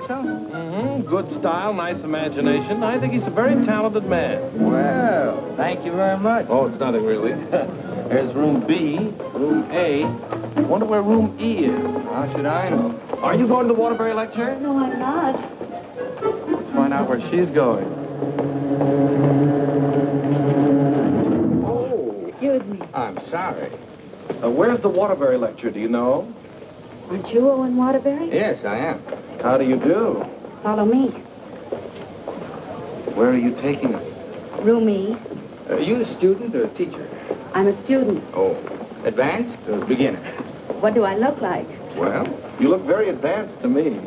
so? Mm-hmm. Good style, nice imagination. I think he's a very talented man. Well, thank you very much. Oh, it's nothing really. There's room B, room A. Wonder where room E is. How should I know? Are you going to the Waterbury lecture? No, I'm not. Let's find out where she's going. Oh. Excuse me. I'm sorry. Where's the Waterbury lecture, do you know? Aren't you Owen Waterbury? Yes, I am. How do you do? Follow me. Where are you taking us? Room E. Are you a student or a teacher? I'm a student. Oh, advanced or beginner? What do I look like? Well, You look very advanced to me.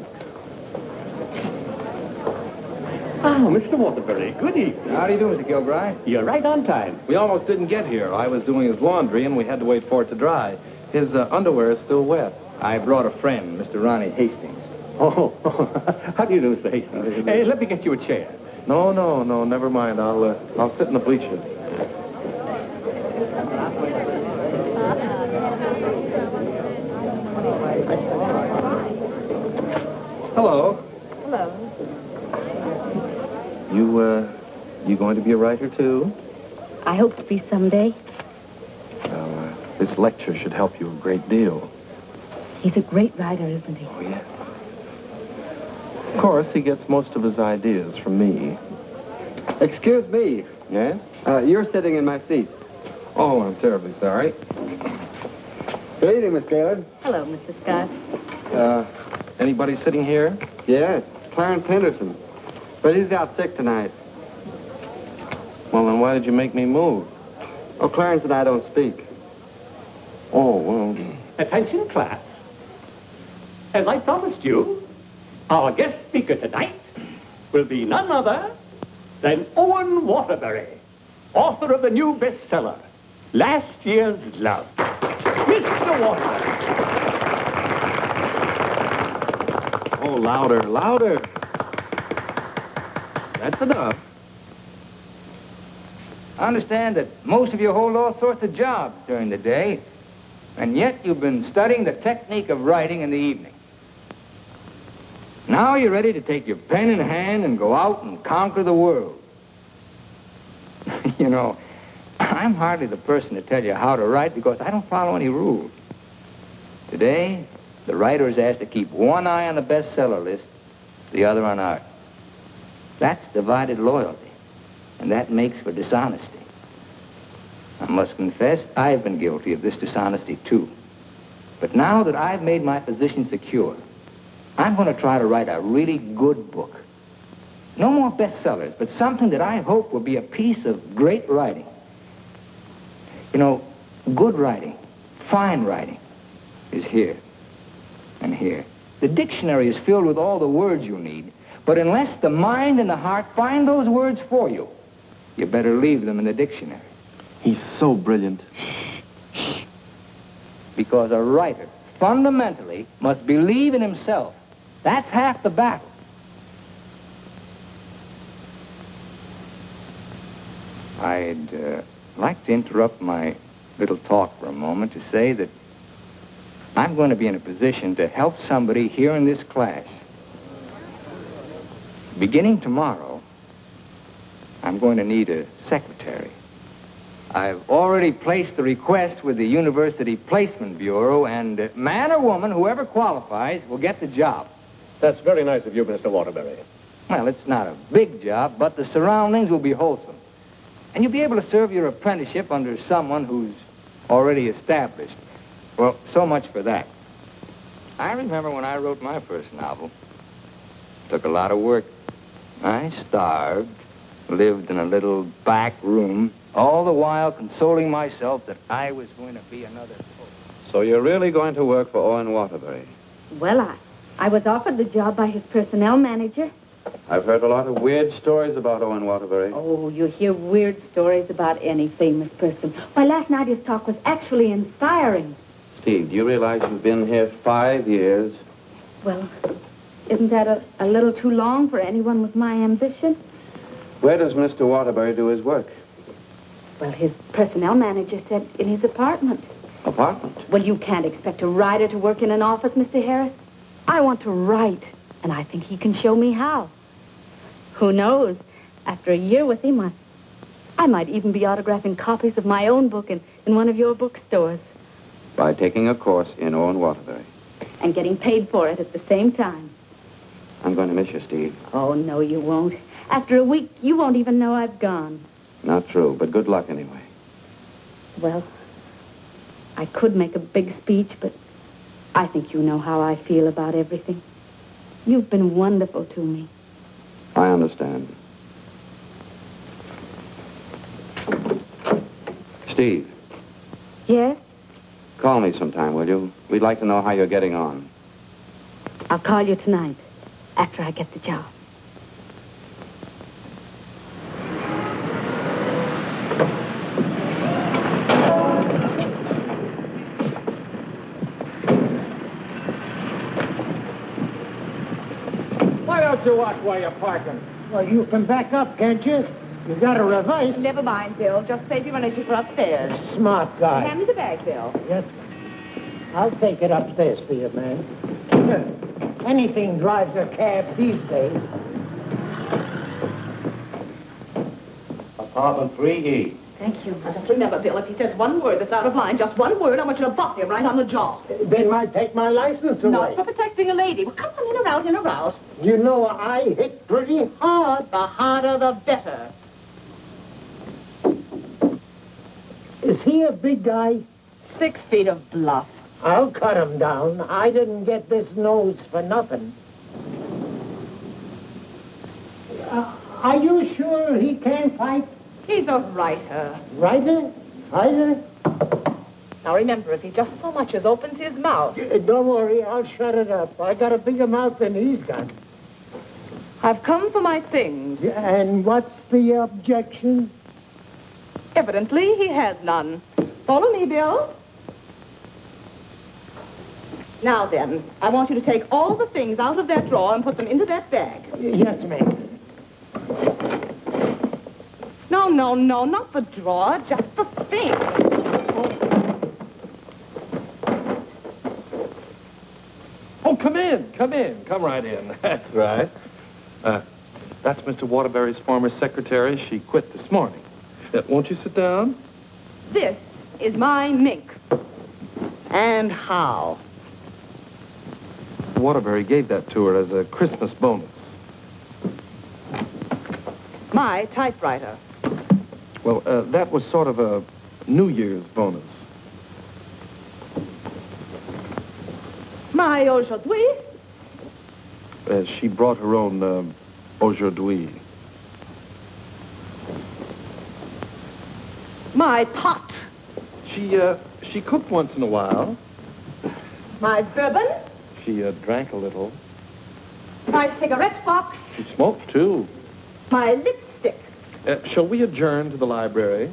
Ah, Mr. Waterbury, good evening. how do you do, Mr. Gilbride? You're right on time. We almost didn't get here. I was doing his laundry, and we had to wait for it to dry. His underwear is still wet. I brought a friend, Mr. Ronnie Hastings. Oh, how do you do, Mr. Hastings? Hey, let me get you a chair. No, never mind. I'll sit in the bleachers. Hello. Hello. You going to be a writer, too? I hope to be someday. Well, this lecture should help you a great deal. He's a great writer, isn't he? Oh, yes. Of course, he gets most of his ideas from me. Excuse me. Yes? You're sitting in my seat. Oh, I'm terribly sorry. Good evening, Miss Gaylord. Hello, Mr. Scott. Anybody sitting here? Yes, Clarence Henderson. But he's out sick tonight. Well, then why did you make me move? Oh, Clarence and I don't speak. Oh, well... Attention, class. As I promised you, our guest speaker tonight will be none other than Owen Waterbury, author of the new bestseller, Last Year's Love. Mr. Waterbury. Oh, louder, louder. That's enough. I understand that most of you hold all sorts of jobs during the day, and yet you've been studying the technique of writing in the evening. Now you're ready to take your pen in hand and go out and conquer the world. You know, I'm hardly the person to tell you how to write because I don't follow any rules. Today, the writer is asked to keep one eye on the bestseller list, the other on art. That's divided loyalty, and that makes for dishonesty. I must confess, I've been guilty of this dishonesty, too. But now that I've made my position secure, I'm going to try to write a really good book. No more bestsellers, but something that I hope will be a piece of great writing. You know, good writing, fine writing, is here and here. The dictionary is filled with all the words you need, but unless the mind and the heart find those words for you, you better leave them in the dictionary. He's so brilliant. Because a writer, fundamentally, must believe in himself. That's half the battle. I'd like to interrupt my little talk for a moment to say that I'm going to be in a position to help somebody here in this class. Beginning tomorrow, I'm going to need a secretary. I've already placed the request with the University Placement Bureau, and man or woman, whoever qualifies, will get the job. That's very nice of you, Mr. Waterbury. Well, it's not a big job, but the surroundings will be wholesome. And you'll be able to serve your apprenticeship under someone who's already established. Well, so much for that. I remember when I wrote my first novel. It took a lot of work. I starved, lived in a little back room, all the while consoling myself that I was going to be another poet. So you're really going to work for Owen Waterbury? Well, I was offered the job by his personnel manager. I've heard a lot of weird stories about Owen Waterbury. Oh, you hear weird stories about any famous person. Why, last night his talk was actually inspiring. Steve, do you realize you've been here 5 years? Well, isn't that a little too long for anyone with my ambition? Where does Mr. Waterbury do his work? Well, his personnel manager said in his apartment. Apartment? Well, you can't expect a writer to work in an office, Mr. Harris. I want to write. And I think he can show me how. Who knows? After a year with him, I might even be autographing copies of my own book in one of your bookstores. By taking a course in Owen Waterbury. And getting paid for it at the same time. I'm going to miss you, Steve. Oh, no, you won't. After a week, you won't even know I've gone. Not true, but good luck anyway. Well, I could make a big speech, but I think you know how I feel about everything. You've been wonderful to me. I understand. Steve. Yes? Call me sometime, will you? We'd like to know how you're getting on. I'll call you tonight, after I get the job. Why don't you watch while you're parking? Well, you can back up, can't you? You got to reverse. Never mind, Bill. Just save your energy for upstairs. Smart guy. Hand me the bag, Bill. Yes. I'll take it upstairs for you, man. Anything drives a cab these days. Apartment 3E. Thank you. Now, just remember, Bill, if he says one word that's out of line, just one word, I want you to bop him right on the jaw. They might take my license away. Not for protecting a lady. Well, come on, in or out. You know, I hit pretty hard. The harder, the better. Is he a big guy? 6 feet of bluff. I'll cut him down. I didn't get this nose for nothing. Are you sure he can fight? He's a writer. Writer? Fighter? Now, remember, if he just so much as opens his mouth... Don't worry, I'll shut it up. I got a bigger mouth than he's got. I've come for my things. And what's the objection? Evidently, he has none. Follow me, Bill. Now then, I want you to take all the things out of that drawer and put them into that bag. Yes, ma'am. No, not the drawer, just the thing. Oh, come in. Come right in. That's right. That's Mr. Waterbury's former secretary. She quit this morning. Won't you sit down? This is my mink. And how? Waterbury gave that to her as a Christmas bonus. My typewriter. Well, that was sort of a New Year's bonus. My aujourd'hui. She brought her own aujourd'hui. My pot. She cooked once in a while. My bourbon. She drank a little. My cigarette box. She smoked, too. My lipstick. Shall we adjourn to the library?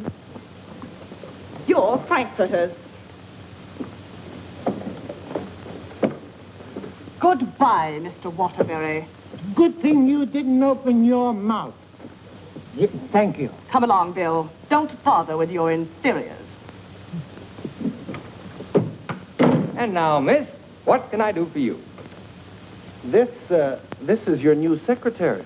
Your frankfurters. Goodbye, Mr. Waterbury. Good thing you didn't open your mouth. Thank you. Come along, Bill. Don't bother with your inferiors. And now, miss, what can I do for you? This is your new secretary.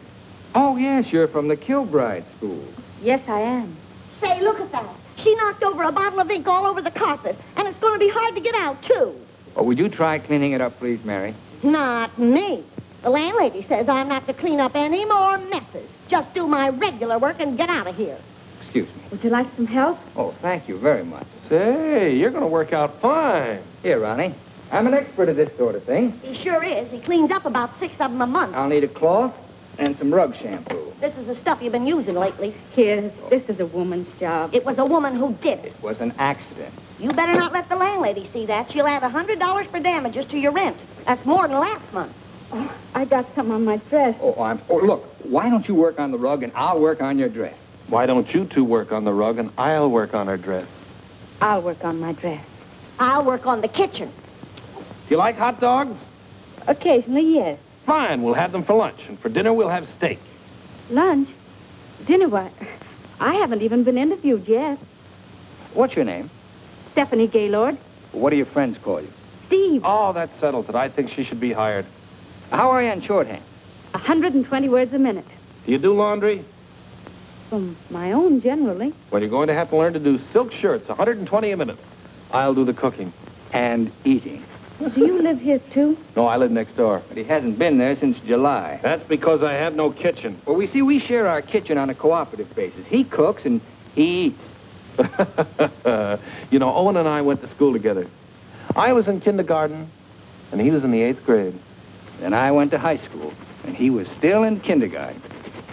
Oh, yes, you're from the Kilbride School. Yes, I am. Say, look at that. She knocked over a bottle of ink all over the carpet, and it's going to be hard to get out, too. Oh, would you try cleaning it up, please, Mary? Not me. The landlady says I'm not to clean up any more messes. Just do my regular work and get out of here. Excuse me. Would you like some help? Oh, thank you very much. Say, you're going to work out fine. Here, Ronnie. I'm an expert at this sort of thing. He sure is. He cleans up about 6 of them a month. I'll need a cloth and some rug shampoo. This is the stuff you've been using lately. Here, this is a woman's job. It was a woman who did it. It was an accident. You better not let the landlady see that. She'll add $100 for damages to your rent. That's more than last month. Oh, I got some on my dress. Oh, look, why don't you work on the rug and I'll work on your dress? Why don't you two work on the rug and I'll work on her dress? I'll work on my dress. I'll work on the kitchen. Do you like hot dogs? Occasionally, yes. Fine, we'll have them for lunch. And for dinner, we'll have steak. Lunch? Dinner, what? I haven't even been interviewed yet. What's your name? Stephanie Gaylord. What do your friends call you? Steve. Oh, that settles it. I think she should be hired. How are you on shorthand? 120 words a minute. Do you do laundry? From my own, generally. Well, you're going to have to learn to do silk shirts, 120 a minute. I'll do the cooking. And eating. Do you live here, too? No, I live next door. But he hasn't been there since July. That's because I have no kitchen. Well, we share our kitchen on a cooperative basis. He cooks and he eats. You know, Owen and I went to school together. I was in kindergarten, and he was in the 8th grade. Then I went to high school, and he was still in kindergarten.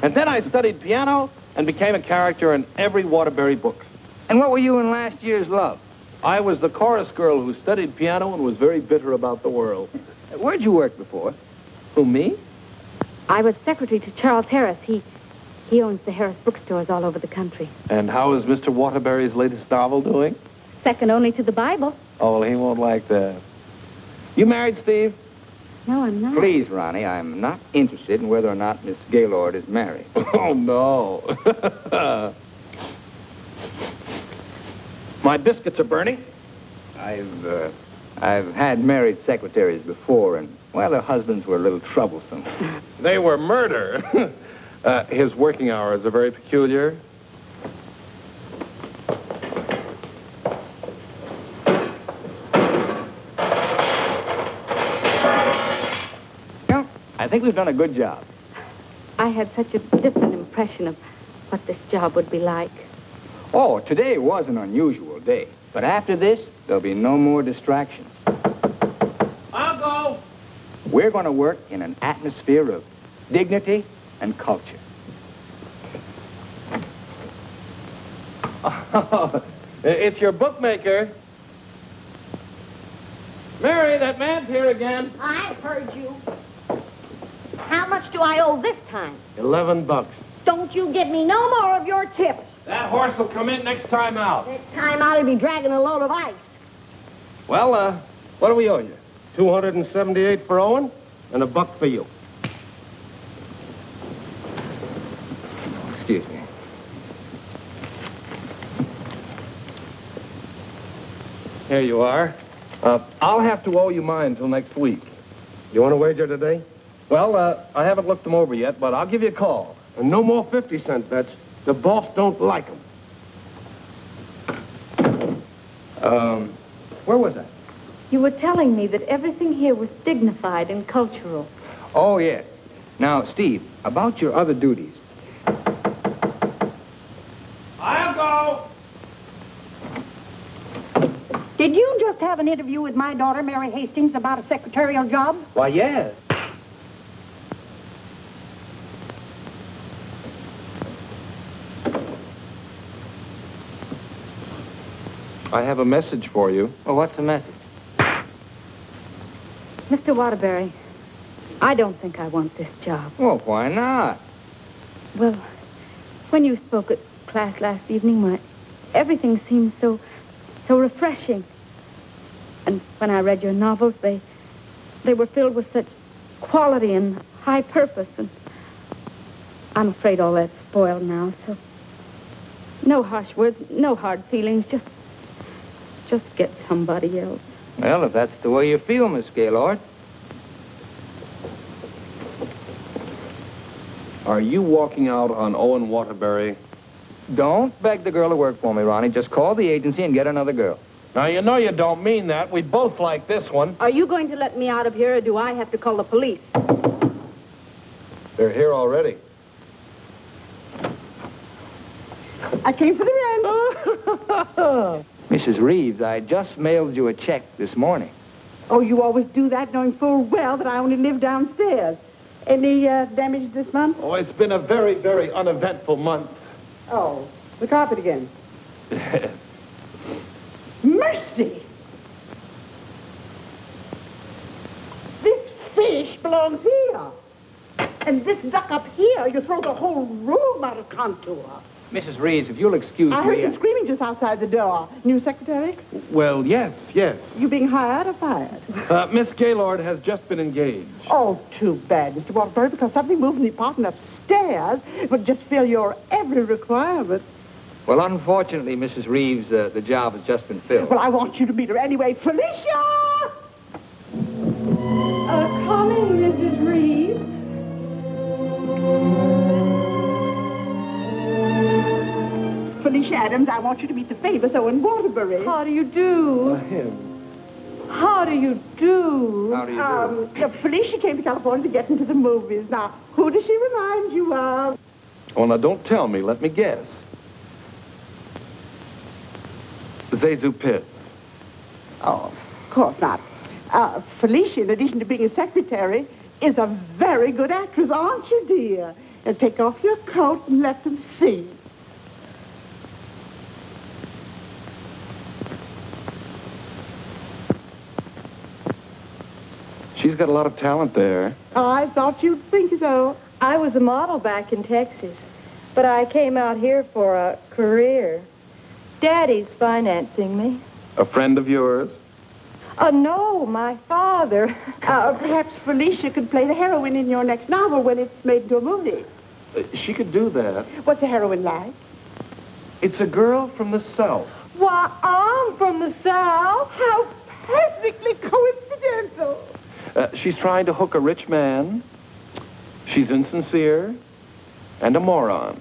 And then I studied piano and became a character in every Waterbury book. And what were you in last year's Love? I was the chorus girl who studied piano and was very bitter about the world. Where'd you work before? Who, me? I was secretary to Charles Harris. He owns the Harris bookstores all over the country. And how is Mr. Waterbury's latest novel doing? Second only to the Bible. Oh, well, he won't like that. You married, Steve? No, I'm not. Please, Ronnie, I'm not interested in whether or not Miss Gaylord is married. Oh, no. My biscuits are burning. I've had married secretaries before, and, well, their husbands were a little troublesome. They were murder. His working hours are very peculiar. Well, I think we've done a good job. I had such a different impression of what this job would be like. Oh, today was an unusual day. But after this, there'll be no more distractions. I'll go. We're going to work in an atmosphere of dignity and culture. It's your bookmaker. Mary, that man's here again. I heard you. How much do I owe this time? $11. Don't you give me no more of your tips. That horse will come in next time out. Next time out, he'll be dragging a load of ice. Well, what do we owe you? $278 for Owen and $1 for you. Excuse me. Here you are. I'll have to owe you mine till next week. You want to wager today? Well, I haven't looked them over yet, but I'll give you a call. And no more 50-cent bets. The boss don't like them. Where was I? You were telling me that everything here was dignified and cultural. Oh, yes. Now, Steve, about your other duties. I'll go. Did you just have an interview with my daughter, Mary Hastings, about a secretarial job? Why, yes. I have a message for you. Well, what's the message? Mr. Waterbury, I don't think I want this job. Well, why not? Well, when you spoke at class last evening, everything seemed so refreshing. And when I read your novels, they were filled with such quality and high purpose. And I'm afraid all that's spoiled now, so no harsh words, no hard feelings, just get somebody else. Well, if that's the way you feel, Miss Gaylord. Are you walking out on Owen Waterbury? Don't beg the girl to work for me, Ronnie. Just call the agency and get another girl. Now, you know you don't mean that. We both like this one. Are you going to let me out of here, or do I have to call the police? They're here already. I came for the rent. Mrs. Reeves, I just mailed you a check this morning. Oh, you always do that, knowing full well that I only live downstairs. Any damage this month? Oh, it's been a very, very uneventful month. Oh, the carpet again. Mercy! This fish belongs here. And this duck up here, you throw the whole room out of contour. Mrs. Reeves, if you'll excuse I heard me... some screaming just outside the door. New secretary? Well, yes. You being hired or fired? Miss Gaylord has just been engaged. Oh, too bad, Mr. Waterbury, because something moved in the apartment upstairs would just fill your every requirement. Well, unfortunately, Mrs. Reeves, the job has just been filled. Well, I want you to meet her anyway. Felicia! Coming, Mrs. Reeves. Felicia Adams. I want you to meet the famous Owen Waterbury. How do you do? Him. How do you do? How do you do? Felicia came to California to get into the movies. Now, who does she remind you of? Oh, now, don't tell me. Let me guess. Zazu Pitts. Oh, of course not. Felicia, in addition to being a secretary, is a very good actress, aren't you, dear? Now, take off your coat and let them see. She's got a lot of talent there. I thought you'd think so. I was a model back in Texas, but I came out here for a career. Daddy's financing me. A friend of yours? No, my father. Perhaps Felicia could play the heroine in your next novel when it's made into a movie. She could do that. What's the heroine like? It's a girl from the South. Why, I'm from the South. How perfectly coincidental. She's trying to hook a rich man. She's insincere and a moron.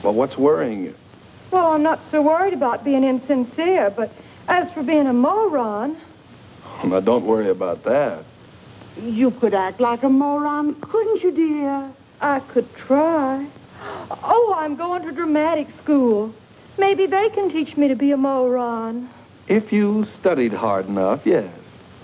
Well, what's worrying you? Well, I'm not so worried about being insincere, but as for being a moron... Now, don't worry about that. You could act like a moron, couldn't you, dear? I could try. Oh, I'm going to dramatic school. Maybe they can teach me to be a moron. If you studied hard enough, yes.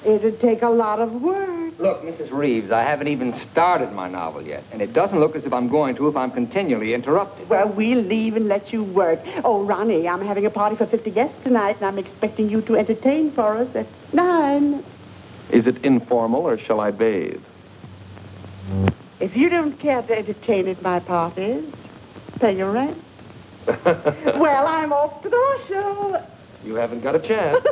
It'd take a lot of work. Look, Mrs. Reeves, I haven't even started my novel yet, and it doesn't look as if I'm going to if I'm continually interrupted. Well, we'll leave and let you work. Oh, Ronnie, I'm having a party for 50 guests tonight, and I'm expecting you to entertain for us at 9. Is it informal, or shall I bathe? If you don't care to entertain at my parties, pay your rent. Well, I'm off to the horse show. You haven't got a chance.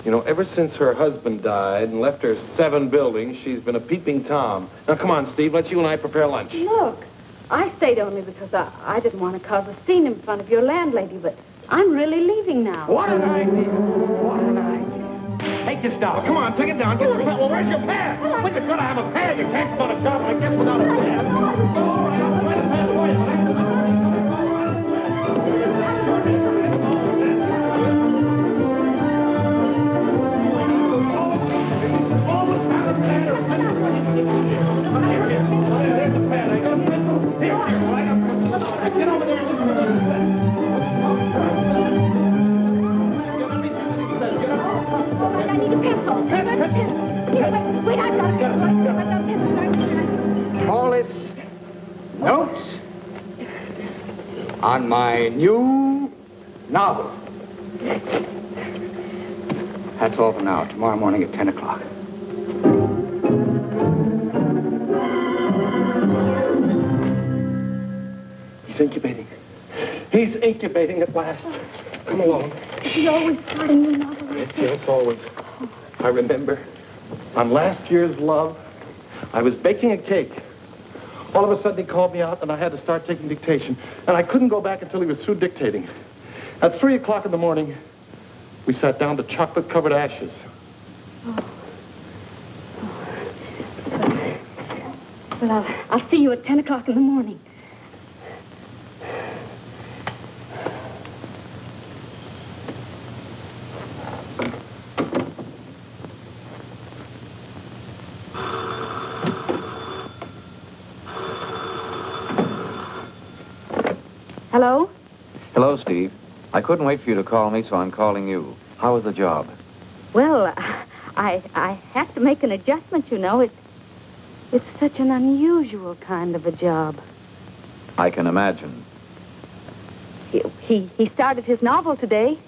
You know, ever since her husband died and left her 7 buildings, she's been a peeping Tom. Now, come on, Steve, let's you and I prepare lunch. Look, I stayed only because I didn't want to cause a scene in front of your landlady, but I'm really leaving now. What an idea! What an idea! Take this down. Come on, take it down. Get the pen. Well, where's your pad? Well, you've got to have a pad. You can't start a job like this without a pad. All right, I'll find a pad for you. Get over there and look for the pad. I need a pencil. Wait, I've got a pencil. Call this notes on my new novel. That's all for now. Tomorrow morning at 10 o'clock. He's incubating. He's incubating at last. Come along. Is he always starting new novels? Yes, always. I remember on last year's Love, I was baking a cake. All of a sudden, he called me out, and I had to start taking dictation. And I couldn't go back until he was through dictating. At 3 o'clock in the morning, we sat down to chocolate-covered ashes. Well, I'll see you at 10 o'clock in the morning. Hello? Hello, Steve. I couldn't wait for you to call me, so I'm calling you. How was the job? Well, I have to make an adjustment, you know. It's such an unusual kind of a job. I can imagine. He started his novel today.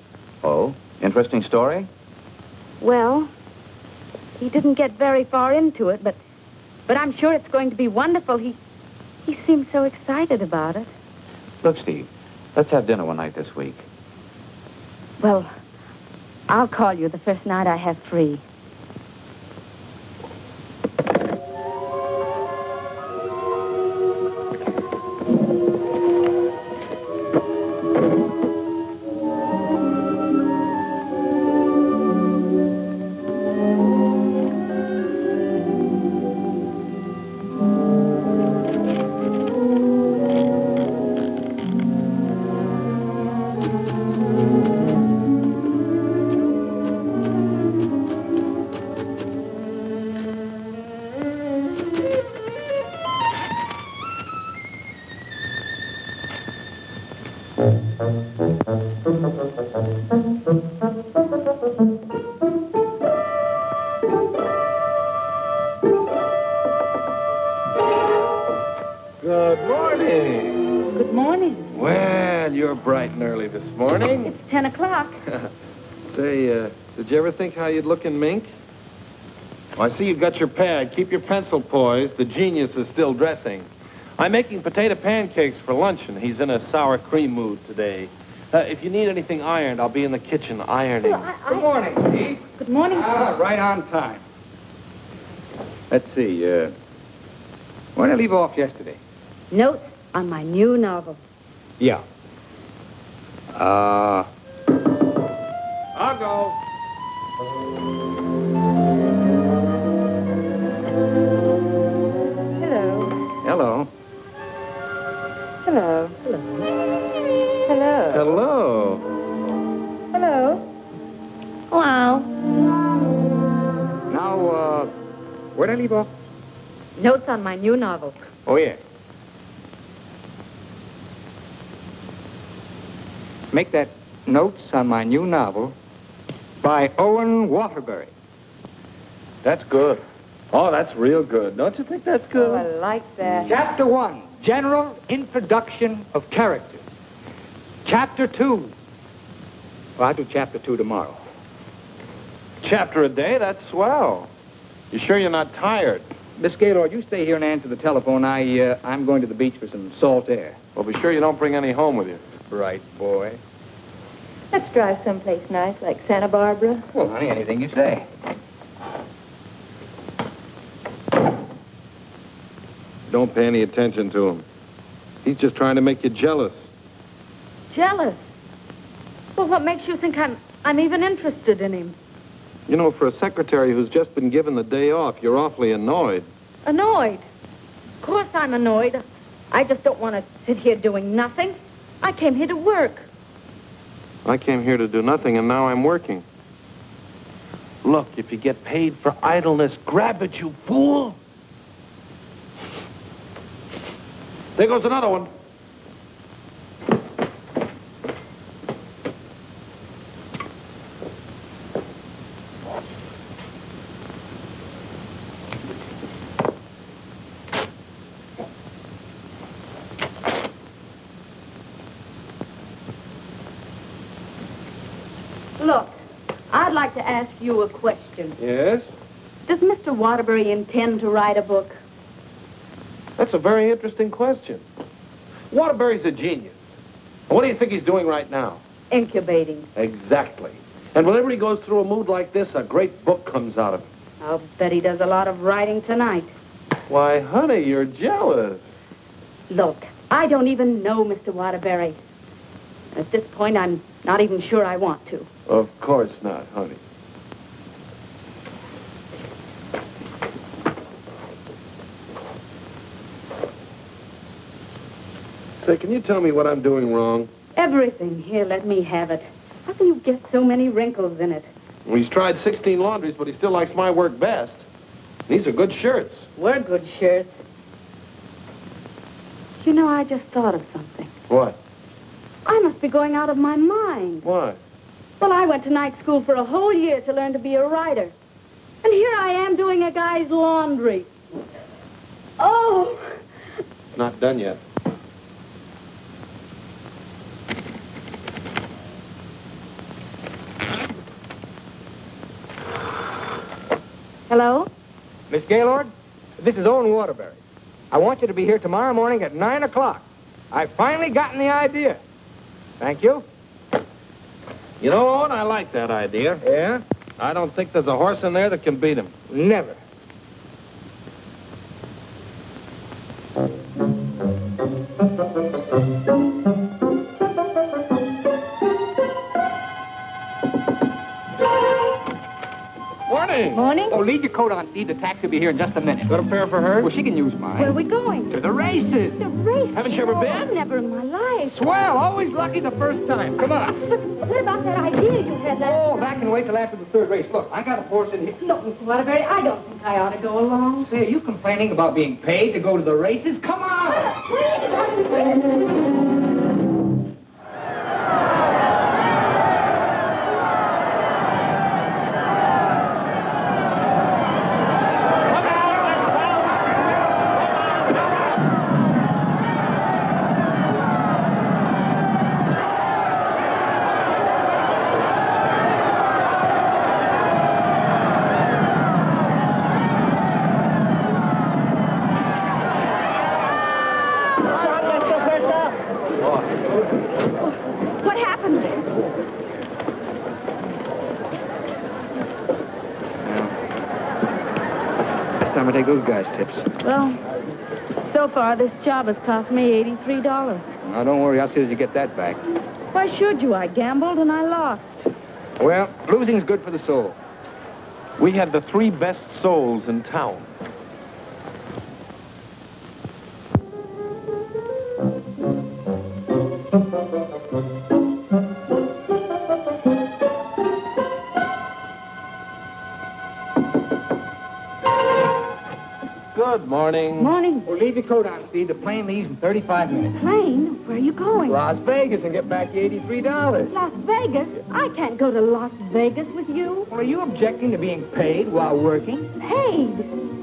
Oh, interesting story? Well, he didn't get very far into it, but I'm sure it's going to be wonderful. He seemed so excited about it. Look, Steve, let's have dinner one night this week. Well, I'll call you the first night I have free. Good morning. Good morning. Well, you're bright and early this morning. It's 10 o'clock. Say, did you ever think how you'd look in mink? Well, I see you've got your pad. Keep your pencil poised. The genius is still dressing. I'm making potato pancakes for luncheon. He's in a sour cream mood today. If you need anything ironed, I'll be in the kitchen ironing. Good morning, Steve. Good morning. Right on time. Let's see, where did I leave off yesterday? Notes on my new novel. Yeah. I'll go. Hello. Hello. Hello. Hello. Hello. Hello. Hello. Hello. Now, where did I leave off? Notes on my new novel. Oh, yeah. Make that notes on my new novel by Owen Waterbury. That's good. Oh, that's real good. Don't you think that's good? Oh, I like that. Chapter 1, General Introduction of Characters. Chapter 2. Well, I'll do Chapter 2 tomorrow. Chapter a day? That's swell. You sure you're not tired? Miss Gaylord, you stay here and answer the telephone. I'm going to the beach for some salt air. Well, be sure you don't bring any home with you. Right, boy. Let's drive someplace nice, like Santa Barbara. Well, honey, anything you say. Don't pay any attention to him. He's just trying to make you jealous. Jealous? Well, what makes you think I'm even interested in him? You know, for a secretary who's just been given the day off, you're awfully annoyed. Annoyed? Of course I'm annoyed. I just don't want to sit here doing nothing. I came here to work. I came here to do nothing, and now I'm working. Look, if you get paid for idleness, grab it, you fool. There goes another one. Look, I'd like to ask you a question. Yes? Does Mr. Waterbury intend to write a book? That's a very interesting question. Waterbury's a genius. What do you think he's doing right now? Incubating. Exactly. And whenever he goes through a mood like this, a great book comes out of it. I'll bet he does a lot of writing tonight. Why, honey, you're jealous. Look, I don't even know Mr. Waterbury. At this point, I'm not even sure I want to. Of course not, honey. Say, can you tell me what I'm doing wrong? Everything. Here, let me have it. How can you get so many wrinkles in it? Well, he's tried 16 laundries, but he still likes my work best. These are good shirts. We're good shirts. You know, I just thought of something. What? I must be going out of my mind. Why? Well, I went to night school for a whole year to learn to be a writer. And here I am doing a guy's laundry. Oh! It's not done yet. Hello? Miss Gaylord, this is Owen Waterbury. I want you to be here tomorrow morning at 9 o'clock. I've finally gotten the idea. Thank you. You know, Owen, I like that idea. Yeah? I don't think there's a horse in there that can beat him. Never. Morning. Morning? Oh, leave your coat on, Steve. The taxi will be here in just a minute. Got a pair for her? Well, she can use mine. Where are we going? To the races. The race. Haven't you ever been? I've never in my life. Swell. Always lucky the first time. Come on. But what about that idea you had last Oh, that can wait till after the third race. Look, I got a horse in here. Look, Mr. Waterbury, I don't think I ought to go along. Say, are you complaining about being paid to go to the races? Come on! time I take those guys' tips. Well, so far this job has cost me $83. Now, don't worry. I'll see that you get that back. Why should you? I gambled and I lost. Well, losing's good for the soul. We had the 3 best souls in town. Good morning. Morning. Well, leave your coat on, Steve. The plane leaves in 35 minutes. Plane? Where are you going? Las Vegas and get back your $83. Las Vegas? I can't go to Las Vegas with you. Well, are you objecting to being paid while working? Paid?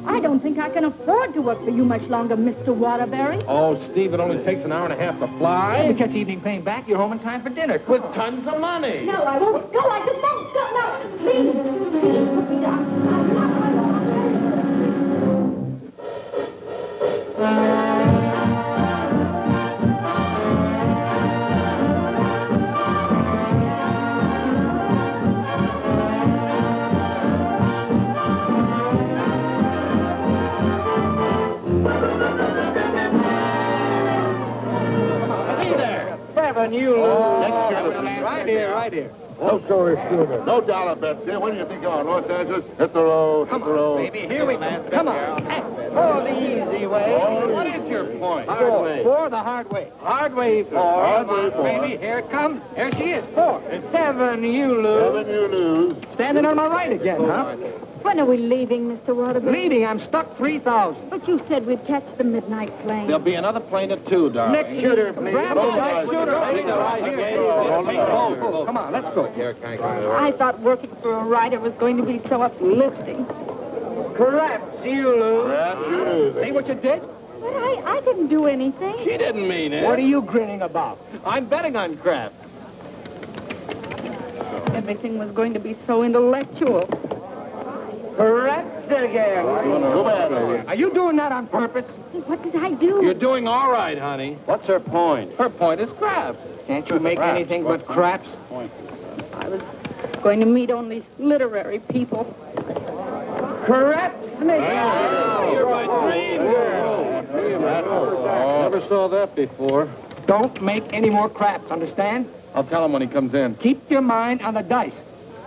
I don't think I can afford to work for you much longer, Mr. Waterbury. Oh, Steve, it only takes an hour and a half to fly. If you catch the evening plane back, you're home in time for dinner. With tons of money. No, I won't go. I just won't go. No, please. Please, put me down. I'm not going to You Next year, right here. No shore schooner. No dollar bets here. When do you think you're on? Los Angeles? Hit the road. Hit the road. Baby, here we go. Come on. Oh, the easy way. Oh, what is your point? Hard way. 4 the hard way. Hard way 4. Hard way 4. Baby, here it comes. Here she is. 4. 7, you lose. 7, you lose. Standing on my right again, huh? When are we leaving, Mr. Waterbury? Leading, I'm stuck 3,000. But you said we'd catch the midnight plane. There'll be another plane at 2, darling. Next shooter, please. Grab the right shooter. Right here. Come on, let's go. I thought working for a writer was going to be so uplifting. Perhaps you lose. Perhaps you lose. See what you did? But I didn't do anything. She didn't mean it. What are you grinning about? I'm betting on crap. Everything was going to be so intellectual. Perhaps again. Go back. Are you doing that on purpose? What did I do? You're doing all right, honey. What's her point? Her point is craps. Can't you make anything but craps? I was going to meet only literary people. Craps, Smith. You're my dream girl. Never saw that before. Don't make any more craps, understand? I'll tell him when he comes in. Keep your mind on the dice.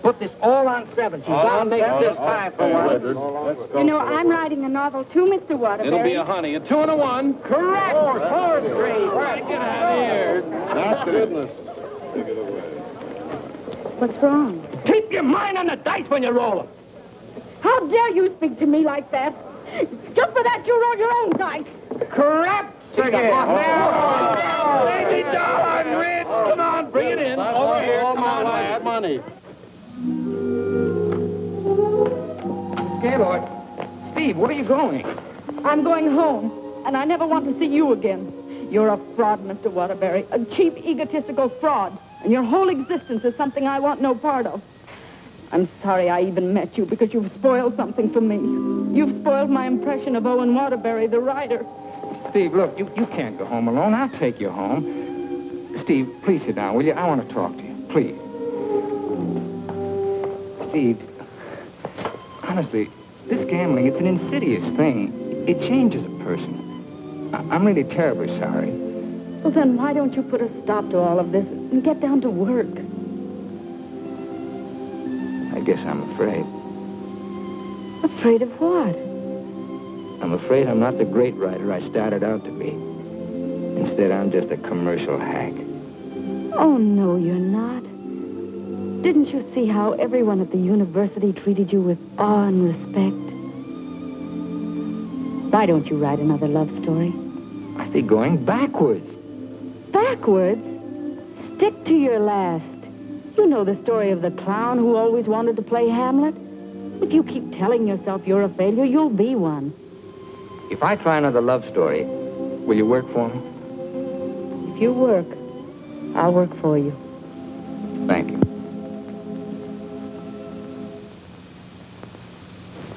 Put this all on 7. She's got to make this 5 for one. You know, I'm writing a novel too, Mr. Waterbury. It'll be a honey. A 2 and a 1. Correct. 4 straight. Get out of here. That's goodness. What's wrong? Keep your mind on the dice when you roll them. How dare you speak to me like that? Just for that, you roll your own dice. Craps again. Baby darling, Rich. Come on, bring it in. Over here. Come on, lad. Money. Gaylord. Steve, where are you going? I'm going home, and I never want to see you again. You're a fraud, Mr. Waterbury, a cheap, egotistical fraud, and your whole existence is something I want no part of. I'm sorry I even met you because you've spoiled something for me. You've spoiled my impression of Owen Waterbury, the writer. Steve, look, you can't go home alone. I'll take you home. Steve, please sit down, will you? I want to talk to you, please. Steve, honestly, this gambling, it's an insidious thing. It changes a person. I'm really terribly sorry. Well, then why don't you put a stop to all of this and get down to work? I guess I'm afraid. Afraid of what? I'm afraid I'm not the great writer I started out to be. Instead, I'm just a commercial hack. Oh, no, you're not. Didn't you see how everyone at the university treated you with awe and respect? Why don't you write another love story? I think going backwards. Backwards? Stick to your last. You know the story of the clown who always wanted to play Hamlet? If you keep telling yourself you're a failure, you'll be one. If I try another love story, will you work for me? If you work, I'll work for you. Thank you.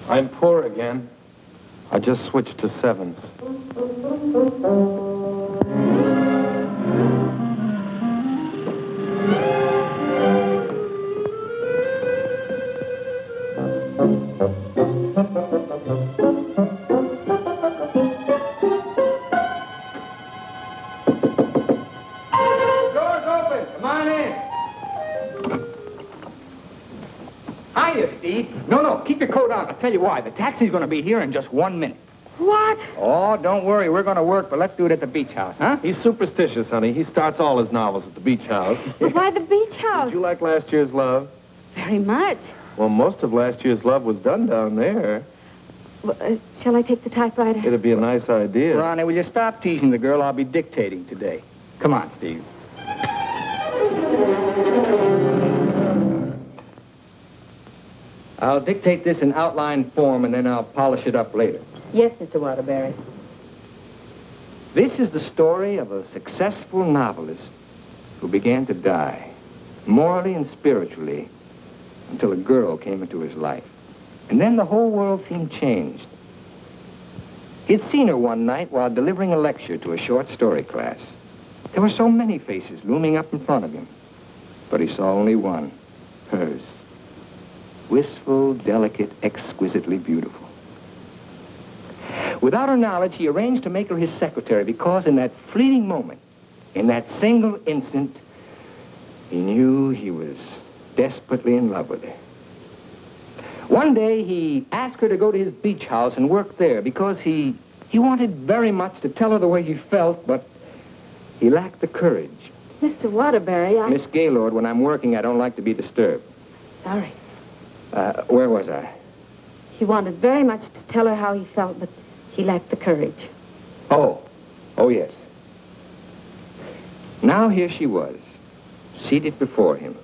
I'm poor again. I just switched to 7s. Hiya, Steve. No, keep your coat on. I'll tell you why. The taxi's going to be here in just 1 minute. What? Oh, don't worry. We're going to work, but let's do it at the beach house, huh? He's superstitious, honey. He starts all his novels at the beach house. But why the beach house? Did you like last year's Love? Very much. Well, most of last year's Love was done down there. Well, shall I take the typewriter? It'd be a nice idea. Ronnie, will you stop teasing the girl? I'll be dictating today. Come on, Steve. I'll dictate this in outline form, and then I'll polish it up later. Yes, Mr. Waterbury. This is the story of a successful novelist who began to die, morally and spiritually, until a girl came into his life. And then the whole world seemed changed. He'd seen her one night while delivering a lecture to a short story class. There were so many faces looming up in front of him, but he saw only one, hers. Wistful, delicate, exquisitely beautiful. Without her knowledge, he arranged to make her his secretary because in that fleeting moment, in that single instant, he knew he was desperately in love with her. One day, he asked her to go to his beach house and work there because he wanted very much to tell her the way he felt, but he lacked the courage. Mr. Waterbury, Miss Gaylord, when I'm working, I don't like to be disturbed. Sorry. Where was I? He wanted very much to tell her how he felt, but he lacked the courage. Oh, yes. Now here she was, seated before him,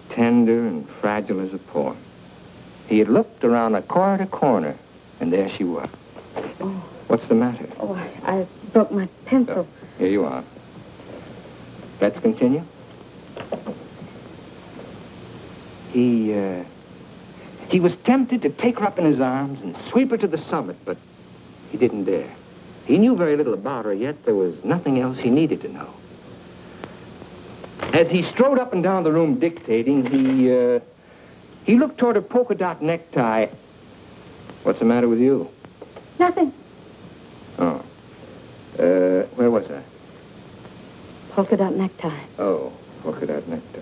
tender and fragile as a poem. He had looked around a corner to corner, and there she was. Oh. What's the matter? Oh, I broke my pencil. Here you are. Let's continue. He was tempted to take her up in his arms and sweep her to the summit, but he didn't dare. He knew very little about her, yet there was nothing else he needed to know. As he strode up and down the room dictating, he looked toward her polka dot necktie. What's the matter with you? Nothing. Oh. Where was I? Polka dot necktie. Oh, polka dot necktie.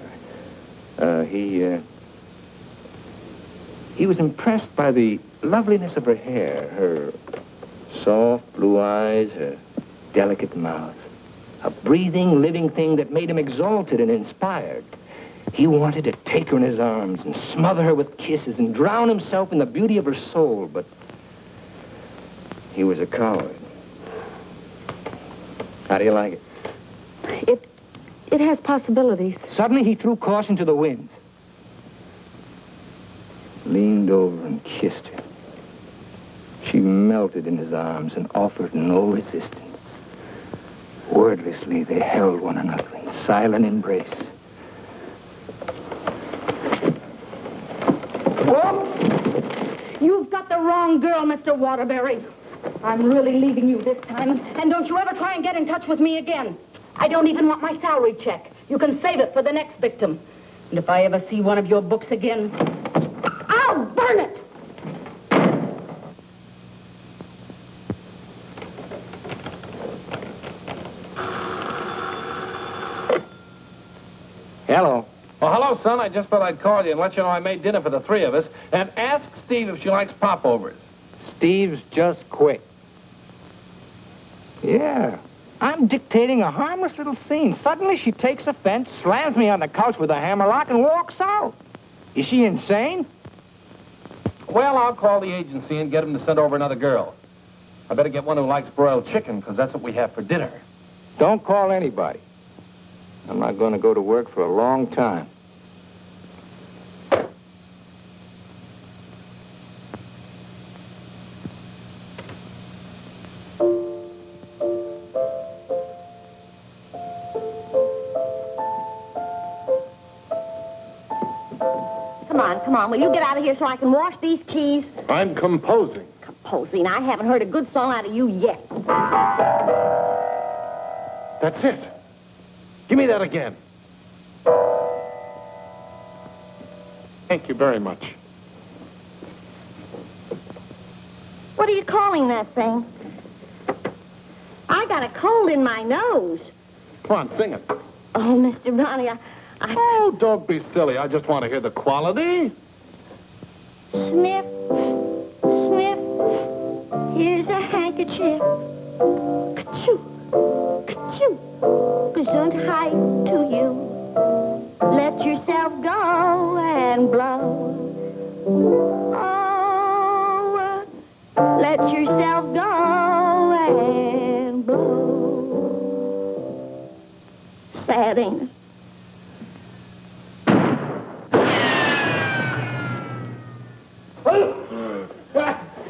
He was impressed by the loveliness of her hair, her soft blue eyes, her delicate mouth. A breathing, living thing that made him exalted and inspired. He wanted to take her in his arms and smother her with kisses and drown himself in the beauty of her soul, but he was a coward. How do you like it? It has possibilities. Suddenly he threw caution to the winds. Leaned over and kissed her. She melted in his arms and offered no resistance. Wordlessly, they held one another in silent embrace. Whoa! You've got the wrong girl, Mr. Waterbury. I'm really leaving you this time, and don't you ever try and get in touch with me again. I don't even want my salary check. You can save it for the next victim. And if I ever see one of your books again, I'll burn it! Hello. Oh, hello, son. I just thought I'd call you and let you know I made dinner for the three of us. And ask Steve if she likes popovers. Steve's just quit. Yeah. I'm dictating a harmless little scene. Suddenly she takes offense, slams me on the couch with a hammerlock, and walks out. Is she insane? Well, I'll call the agency and get them to send over another girl. I better get one who likes broiled chicken, because that's what we have for dinner. Don't call anybody. I'm not going to go to work for a long time. Come on, will you get out of here so I can wash these keys? I'm composing. Composing? I haven't heard a good song out of you yet. That's it. Give me that again. Thank you very much. What are you calling that thing? I got a cold in my nose. Come on, sing it. Oh, Mr. Ronnie, Oh, don't be silly. I just want to hear the quality. Sniff, sniff, here's a handkerchief. Ka-choo, ka-choo, gesundheit to you. Let yourself go and blow. Oh, let yourself go and blow. Sad, ain't it?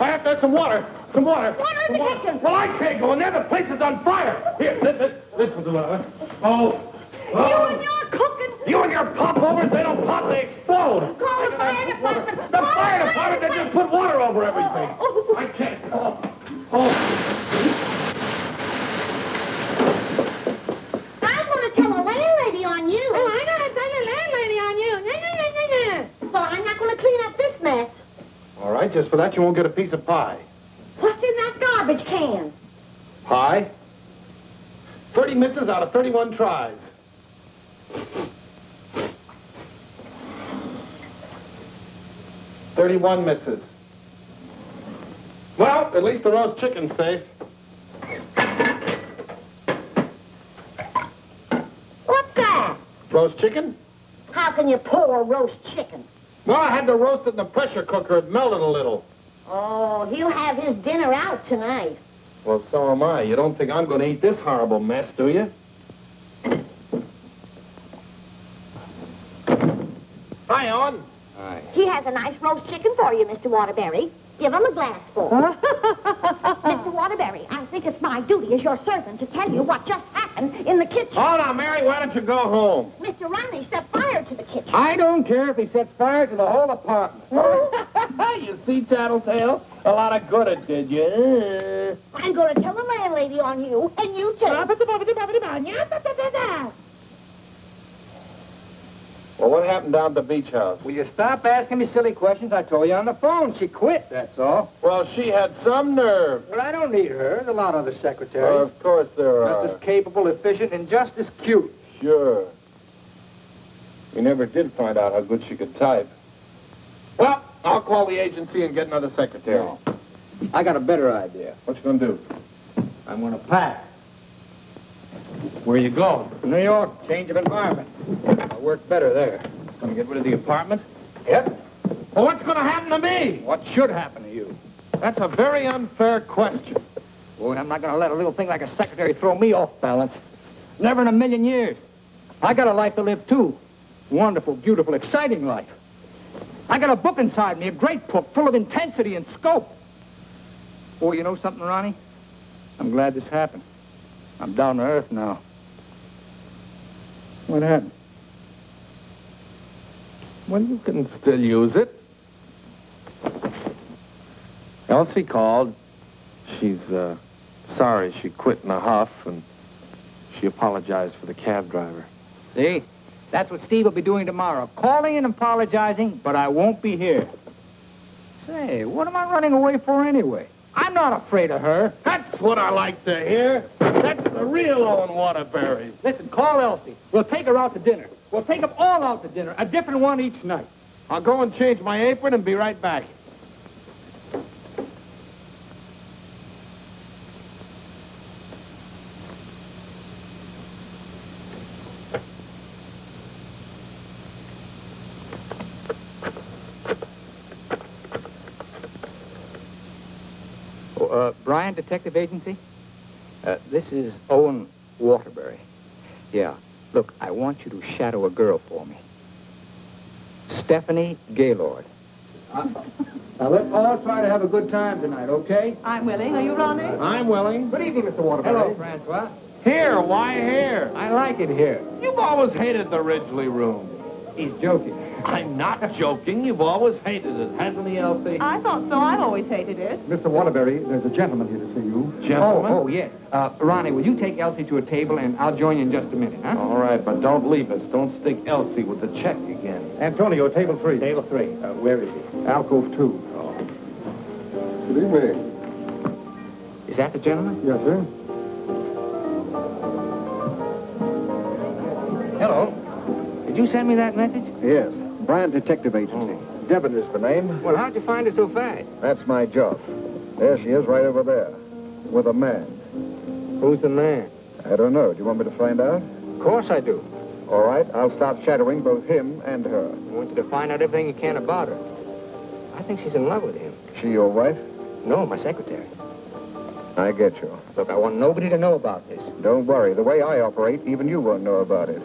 I have to have some water. Some water. Water in the kitchen. Well, I can't go in there. The place is on fire. Here, this one's a water. Oh. You and your cooking. You and your popovers, they don't pop, they explode. Call the fire department. The fire department, they just put water over everything. I can't. I'm going to tell a landlady on you. Oh, I'm going to tell a landlady on you. Well, I'm not going to clean up this mess. All right, just for that, you won't get a piece of pie. What's in that garbage can? Pie? 30 misses out of 31 tries. $31 misses. Well, at least the roast chicken's safe. What's that? Roast chicken? How can you pour roast chicken? Well, I had to roast it in the pressure cooker. It melted a little. Oh, he'll have his dinner out tonight. Well, so am I. You don't think I'm going to eat this horrible mess, do you? Hi, Owen. Hi. He has a nice roast chicken for you, Mr. Waterbury. Give him a glassful. Mr. Waterbury, I think it's my duty as your servant to tell you what just happened in the kitchen. Oh, now, Mary, why don't you go home? Mr. Ronnie set fire to the kitchen. I don't care if he sets fire to the whole apartment. You see, Tattletale? A lot of good it did you. I'm going to tell the landlady on you, and you too. Well, what happened down at the beach house? Will you stop asking me silly questions? I told you on the phone. She quit, that's all. Well, she had some nerve. Well, I don't need her. There's a lot of other secretaries. Of course there are. Just as capable, efficient, and just as cute. Sure. We never did find out how good she could type. Well, I'll call the agency and get another secretary. No. I got a better idea. What you gonna do? I'm going to pack. Where you going? New York, change of environment. I'll work better there. Gonna get rid of the apartment? Yep. Well, what's gonna happen to me? What should happen to you? That's a very unfair question. Boy, I'm not going to let a little thing like a secretary throw me off balance. Never in a million years. I got a life to live, too. Wonderful, beautiful, exciting life. I got a book inside me, a great book, full of intensity and scope. Oh, you know something, Ronnie? I'm glad this happened. I'm down to earth now. What happened? Well, you can still use it. Elsie called. She's, sorry she quit in a huff, and she apologized for the cab driver. See? That's what Steve will be doing tomorrow. Calling and apologizing, but I won't be here. Say, what am I running away for anyway? I'm not afraid of her. That's what I like to hear. That's the real Owen Waterbury. Listen, call Elsie. We'll take her out to dinner. We'll take them all out to dinner, a different one each night. I'll go and change my apron and be right back. Brian, Detective Agency? This is Owen Waterbury. Yeah. Look, I want you to shadow a girl for me. Stephanie Gaylord. Now, let's all try to have a good time tonight, okay? I'm willing. Are you, Ronnie? I'm willing. Good evening, Mr. Waterbury. Hello, Francois. Here, why here? I like it here. You've always hated the Ridgely room. He's joking. I'm not joking. You've always hated it, hasn't he, Elsie? I thought so. I've always hated it. Mr. Waterbury, there's a gentleman here to see you. Gentlemen? Oh, yes. Ronnie, will you take Elsie to a table, and I'll join you in just a minute, huh? All right, but don't leave us. Don't stick Elsie with the check again. Antonio, table 3. Table 3. Where is he? Alcove 2. Oh. Good evening. Is that the gentleman? Yes, sir. Hello. Did you send me that message? Yes. Bryan Detective Agency. Deveny's the name. Well, how'd you find her so fast? That's my job. There she is, right over there, with a man. Who's the man? I don't know. Do you want me to find out? Of course I do. All right, I'll start shadowing both him and her. I want you to find out everything you can about her. I think she's in love with him. She your wife? No, my secretary. I get you. Look, I want nobody to know about this. Don't worry. The way I operate, even you won't know about it.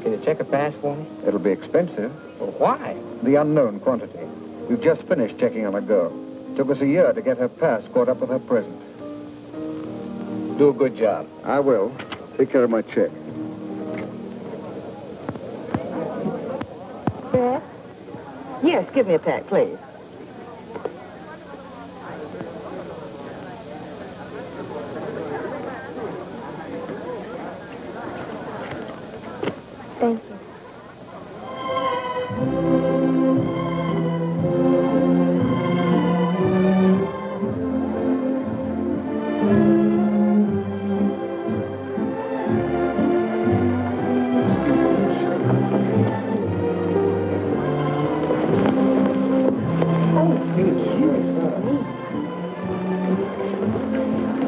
Can you check a pass for me? It'll be expensive. Well, why? The unknown quantity. We've just finished checking on a girl. Took us a year to get her pass caught up with her present. Do a good job. I will. Take care of my check. Yes? Yes, give me a pack, please. Thank you.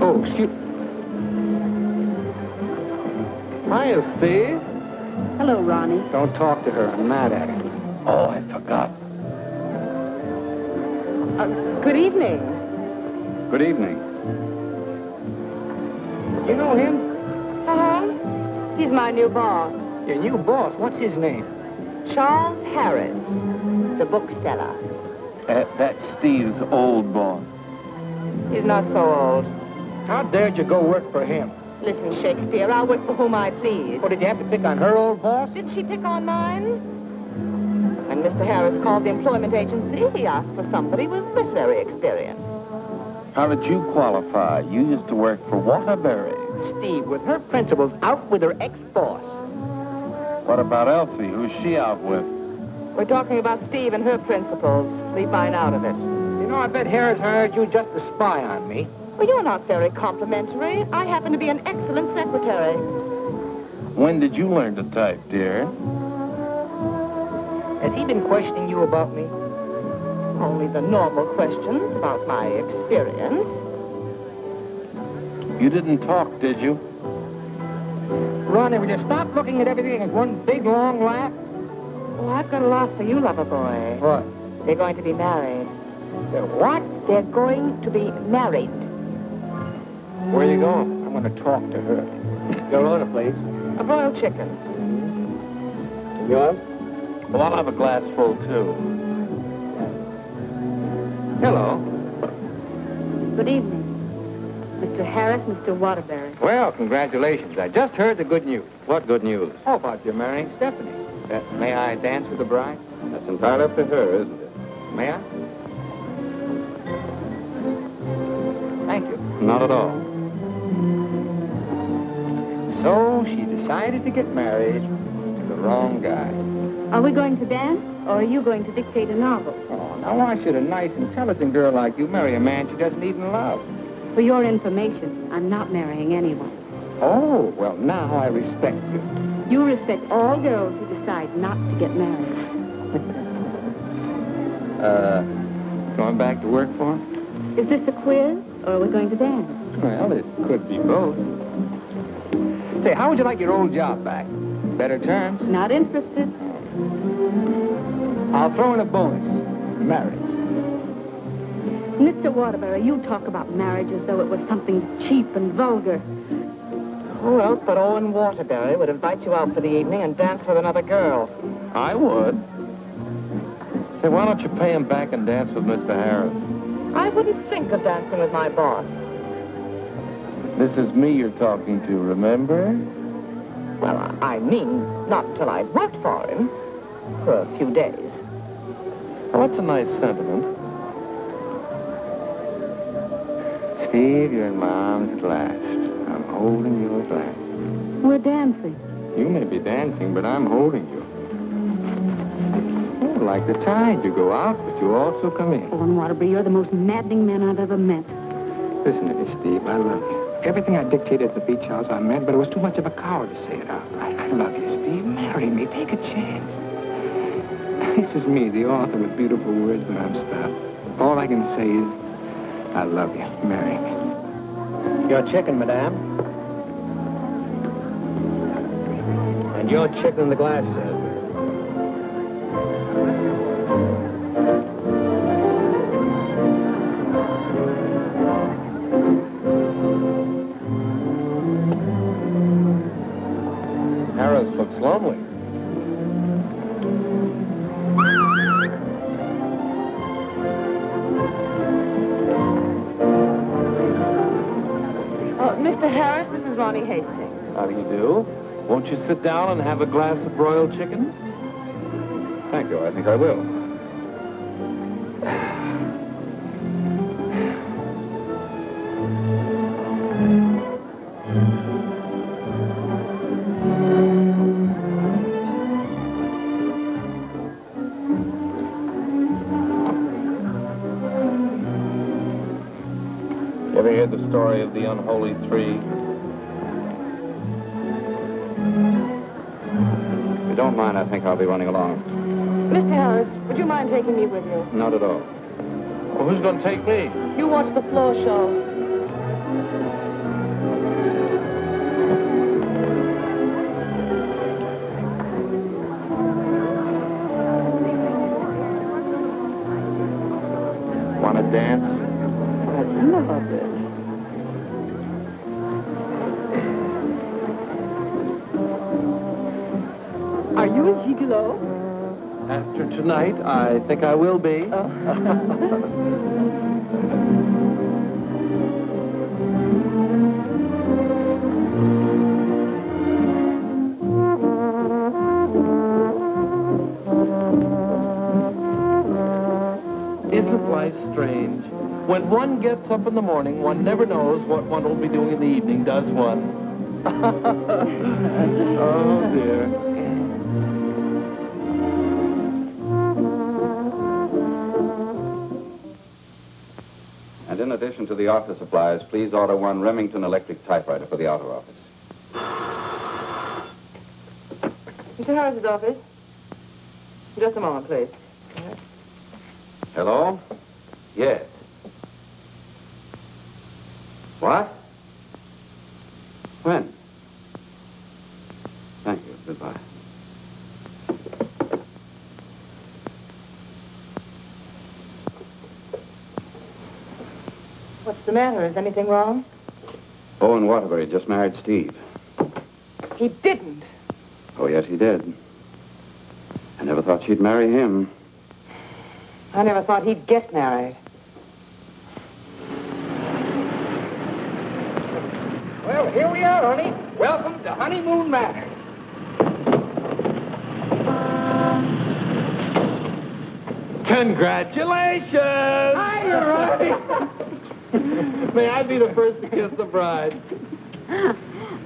Oh, excuse... Hiya, Steve. Hello, Ronnie. Don't talk to her. I'm mad at her. Oh, I forgot. Good evening. Good evening. You know him? Uh-huh. He's my new boss, Your new boss. What's his name? Charles Harris, the bookseller. That's Steve's old boss. He's not so old. How dared you go work for him? Listen, Shakespeare, I'll work for whom I please. What, did you have to pick on her old boss? Did she pick on mine? When Mr. Harris called the employment agency, he asked for somebody with literary experience. How did you qualify? You used to work for Waterbury. Steve, with her principals out with her ex-boss. What about Elsie? Who's she out with? We're talking about Steve and her principals. Leave mine out of it. You know, I bet Harris hired you just to spy on me. Well, you're not very complimentary. I happen to be an excellent secretary. When did you learn to type, dear? Has he been questioning you about me? Only the normal questions about my experience. You didn't talk, did you? Ronnie, will you stop looking at everything as one big, long laugh? Oh, I've got a lot for you, lover boy. What? They're going to be married. They're what? They're going to be married. Where are you going? I'm going to talk to her. Your order, please. A broiled chicken. Yours? Well, I'll have a glass full, too. Hello. Good evening. Mr. Harris, Mr. Waterbury. Well, congratulations. I just heard the good news. What good news? How about you marrying Stephanie? May I dance with the bride? That's entirely up to her, isn't it? May I? Thank you. Not at all. So she decided to get married to the wrong guy. Are we going to dance, or are you going to dictate a novel? Oh, now why should a nice, intelligent girl like you marry a man she doesn't even love? For your information, I'm not marrying anyone. Oh, well, now I respect you. You respect all girls who decide not to get married. Going back to work for him? Is this a quiz, or are we going to dance? Well, it could be both. Say, how would you like your old job back? Better terms? Not interested. I'll throw in a bonus. Marriage. Mr. Waterbury, you talk about marriage as though it was something cheap and vulgar. Who else but Owen Waterbury would invite you out for the evening and dance with another girl? I would. Say, why don't you pay him back and dance with Mr. Harris? I wouldn't think of dancing with my boss. This is me you're talking to, remember? Well, I mean, not until I've worked for him. For a few days. Well, that's a nice sentiment. Steve, you're in my arms at last. I'm holding you at last. We're dancing. You may be dancing, but I'm holding you. Oh, like the tide, you go out, but you also come in. Owen Waterbury, you're the most maddening man I've ever met. Listen to me, Steve. I love you. Everything I dictated at the beach house I meant, but it was too much of a coward to say it out. I love you, Steve. Marry me. Take a chance. This is me, the author with beautiful words, but I'm stuck. All I can say is, I love you. Marry me. Your chicken, madame. And your chicken in the glass, sir. Harris looks lonely. Mr. Harris, this is Ronnie Hastings. How do you do? Won't you sit down and have a glass of broiled chicken? Thank you. I think I will. Ever hear the story of the unholy three? If you don't mind, I think I'll be running along. Mr. Harris, would you mind taking me with you? Not at all. Well, who's going to take me? You watch the floor show. Want to dance? I love it. Are you a gigolo? After tonight, I think I will be. Isn't life strange? When one gets up in the morning, one never knows what one will be doing in the evening, does one? Oh, dear. And in addition to the office supplies, please order one Remington electric typewriter for the outer office. Mr. Harris's office. Just a moment, please. Hello? Yes. What? When? Thank you. Goodbye. What's the matter? Is anything wrong? Owen Waterbury just married Steve. He didn't. Oh, yes, he did. I never thought she'd marry him. I never thought he'd get married. Well, here we are, honey. Welcome to Honeymoon Manor. Congratulations! Hi, Ronnie. May I be the first to kiss the bride?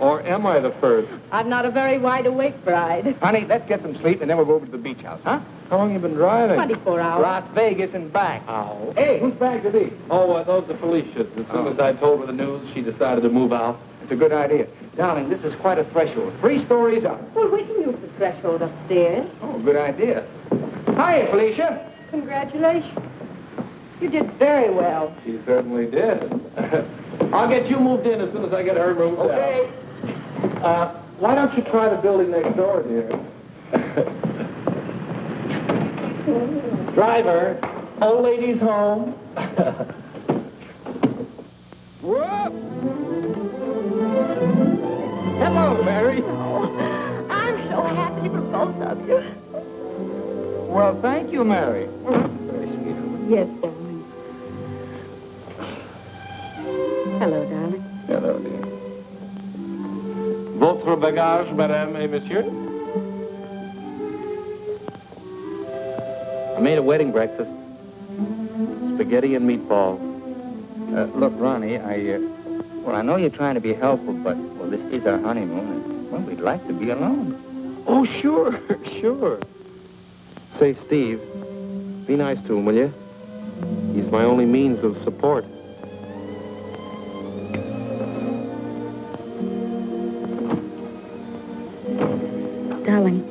Or am I the first? I'm not a very wide-awake bride. Honey, let's get some sleep, and then we'll go over to the beach house, huh? How long you been driving? 24 hours. Las Vegas and back. Ow. Hey, whose bags are these? Oh, those are Felicia's. As soon as I told her the news, she decided to move out. It's a good idea. Darling, this is quite a threshold. 3 stories up. Well, we can use the threshold upstairs. Oh, good idea. Hi, Felicia. Congratulations. You did very well. She certainly did. I'll get you moved in as soon as I get her moved Okay. out. Why don't you try the building next door, dear? Driver, old lady's home. Whoop! Hello, Mary. Oh, I'm so happy for both of you. Well, thank you, Mary. Very sweet. Yes, darling. Hello, darling. Hello, dear. Votre bagage, madame et monsieur? I made a wedding breakfast. Spaghetti and meatballs. Look, Ronnie, I know you're trying to be helpful, but, well, this is our honeymoon, and, well, we'd like to be alone. Oh, sure, sure. Say, Steve, be nice to him, will you? He's my only means of support. Darling,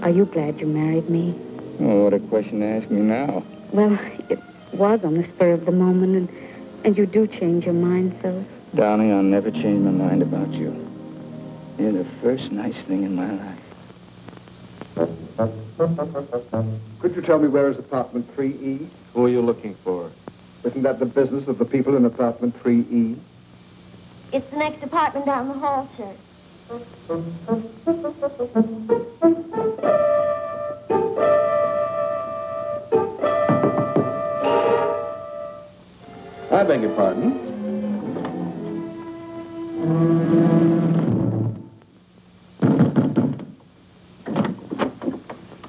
are you glad you married me? Oh, what a question to ask me now. Well, it was on the spur of the moment, and you do change your mind so. Darling, I'll never change my mind about you. You're the first nice thing in my life. Could you tell me where is apartment 3E? Who are you looking for? Isn't that the business of the people in apartment 3E? It's the next apartment down the hall, sir. I beg your pardon.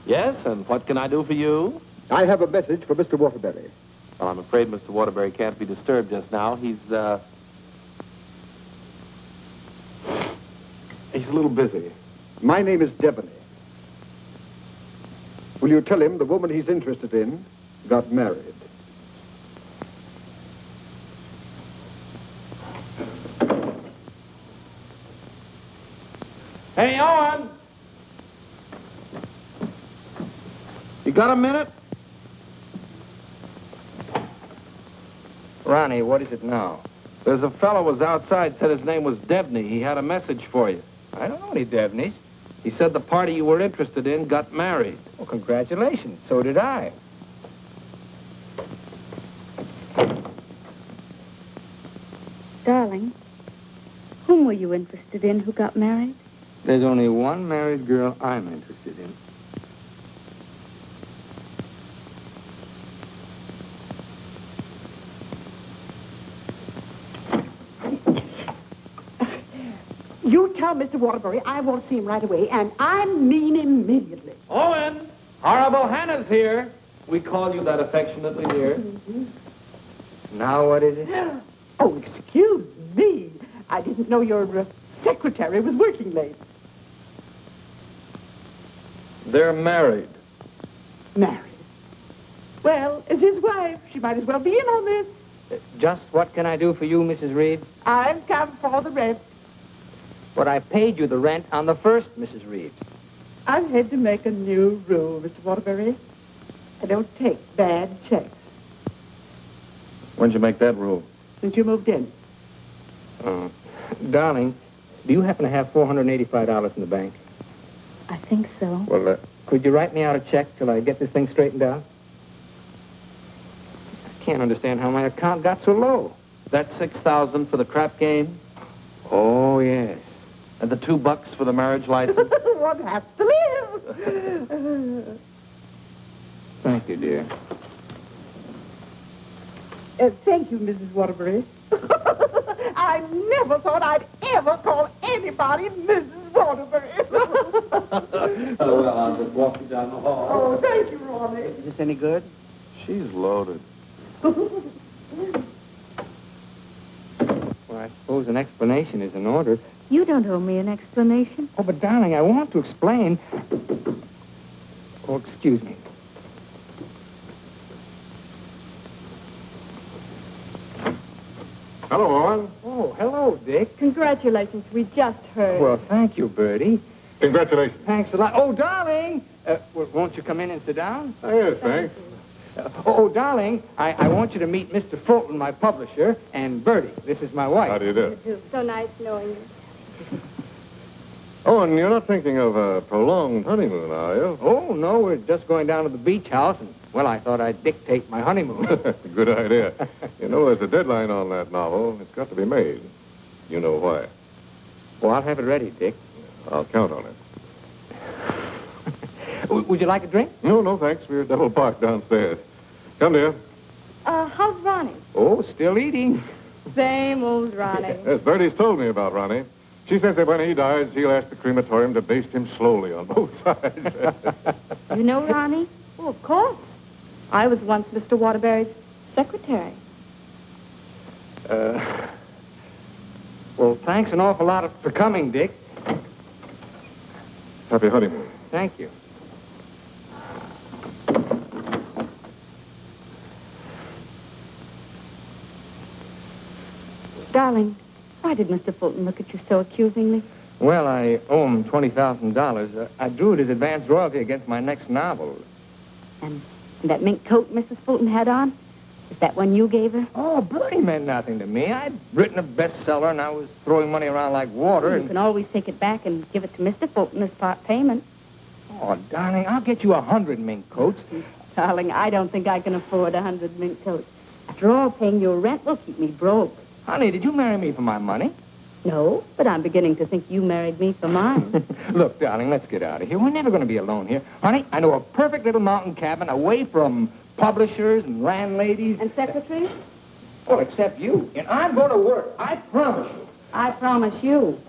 Yes, and what can I do for you? I have a message for Mr. Waterbury. Well, I'm afraid Mr. Waterbury can't be disturbed just now. He's a little busy. My name is Deveny. Will you tell him the woman he's interested in got married? Hey, Owen! You got a minute? Ronnie, what is it now? There's a fellow was outside, said his name was Deveny. He had a message for you. I don't know any Deveneys. He said the party you were interested in got married. Well, congratulations. So did I. Darling, whom were you interested in who got married? There's only one married girl I'm interested in. You tell Mr. Waterbury I want to see him right away, and I mean immediately. Owen! Horrible Hannah's here. We call you that affectionately, dear. Now what is it? Oh, excuse me. I didn't know your secretary was working late. They're married. Married? Well, as his wife, she might as well be in on this. Just what can I do for you, Mrs. Reeve? I've come for the rent. But I paid you the rent on the first, Mrs. Reeves. I've had to make a new rule, Mr. Waterbury. I don't take bad checks. When'd you make that rule? Since you moved in. Darling, do you happen to have $485 in the bank? I think so. Well, could you write me out a check till I get this thing straightened out? I can't understand how my account got so low. That's $6,000 for the crap game? Oh, yes. And the $2 for the marriage license? One has to live. Thank you, dear. Thank you, Mrs. Waterbury. I never thought I'd ever call anybody Mrs. Waterbury. Oh, well, I'll just walk you down the hall. Oh, thank you, Ronnie. Is this any good? She's loaded. Well, I suppose an explanation is in order. You don't owe me an explanation. Oh, but darling, I want to explain. Oh, excuse me. Hello, Owen. Oh, hello, Dick. Congratulations. We just heard. Well, thank you, Bertie. Congratulations. Thanks a lot. Oh, darling! Won't you come in and sit down? Oh, yes, thanks. Darling, I want you to meet Mr. Fulton, my publisher, and Bertie. This is my wife. How do you do? So nice knowing you. Owen, you're not thinking of a prolonged honeymoon, are you? Oh, no, we're just going down to the beach house, and, well, I thought I'd dictate my honeymoon. Good idea. You know, there's a deadline on that novel. It's got to be made. You know why. Well, I'll have it ready, Dick. I'll count on it. Would you like a drink? No, thanks. We're double parked downstairs. Come, dear. How's Ronnie? Oh, still eating. Same old Ronnie. Yes, Bertie's told me about Ronnie. She says that when he dies, he'll ask the crematorium to baste him slowly on both sides. You know Ronnie? Oh, of course. I was once Mr. Waterbury's secretary. Well, thanks an awful lot for coming, Dick. Happy honeymoon. Thank you. Darling, why did Mr. Fulton look at you so accusingly? Well, I owe him $20,000. I drew it as advance royalty against my next novel. And that mink coat Mrs. Fulton had on, is that one you gave her? Oh, Bertie meant nothing to me. I'd written a bestseller, and I was throwing money around like water. You can always take it back and give it to Mr. Fulton as part payment. Oh, darling, I'll get you 100 mink coats. Darling, I don't think I can afford 100 mink coats. After all, paying your rent will keep me broke. Honey, did you marry me for my money? No, but I'm beginning to think you married me for mine. Look, darling, let's get out of here. We're never going to be alone here. Honey, I know a perfect little mountain cabin away from publishers and landladies. And secretaries? Well, except you. And I'm going to work. I promise you. I promise you.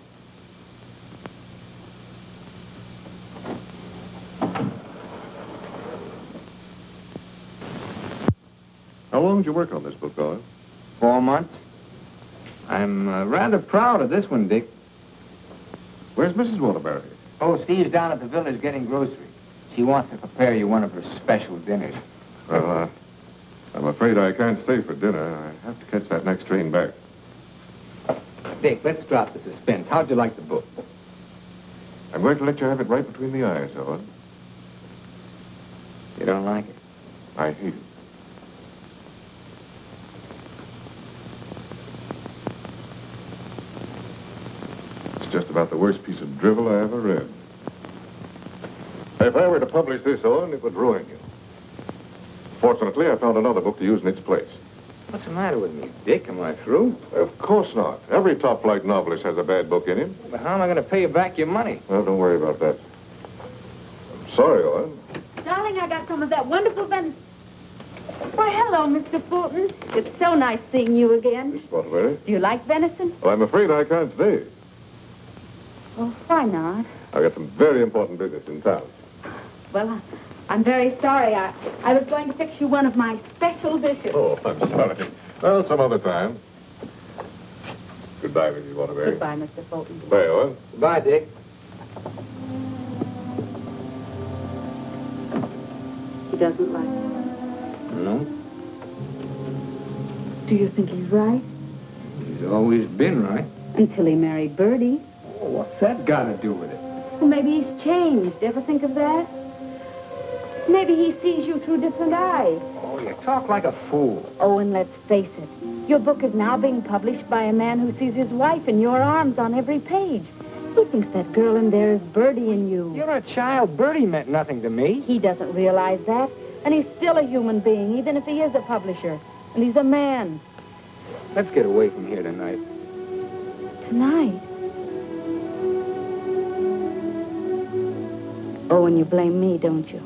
How long did you work on this book, Owen? 4 months. I'm rather proud of this one, Dick. Where's Mrs. Waterbury? Oh, Steve's down at the village getting groceries. She wants to prepare you one of her special dinners. Well, I'm afraid I can't stay for dinner. I have to catch that next train back. Dick, let's drop the suspense. How'd you like the book? I'm going to let you have it right between the eyes, Owen. You don't like it? I hate it. It's just about the worst piece of drivel I ever read. If I were to publish this, Owen, it would ruin you. Fortunately, I found another book to use in its place. What's the matter with me, Dick? Am I through? Of course not. Every top-flight novelist has a bad book in him. But how am I going to pay you back your money? Well, don't worry about that. I'm sorry, Owen. Darling, I got some of that wonderful venison. Why, hello, Mr. Fulton. It's so nice seeing you again. Miss Waterbury. Do you like venison? Well, I'm afraid I can't stay. Oh, why not? I've got some very important business in town. Well, I'm very sorry. I was going to fix you one of my special dishes. Oh, I'm sorry. Well, some other time. Goodbye, Mrs. Waterbury. Goodbye, Mr. Fulton. Goodbye, Owen. Goodbye, Dick. He doesn't like me. No? Do you think he's right? He's always been right. Until he married Bertie. Oh, what's that got to do with it? Well, maybe he's changed. Ever think of that? Maybe he sees you through different eyes. Oh, you talk like a fool. Oh, and let's face it. Your book is now being published by a man who sees his wife in your arms on every page. He thinks that girl in there is Bertie in you. You're a child. Bertie meant nothing to me. He doesn't realize that. And he's still a human being, even if he is a publisher. And he's a man. Let's get away from here tonight. Tonight? Oh, and you blame me, don't you?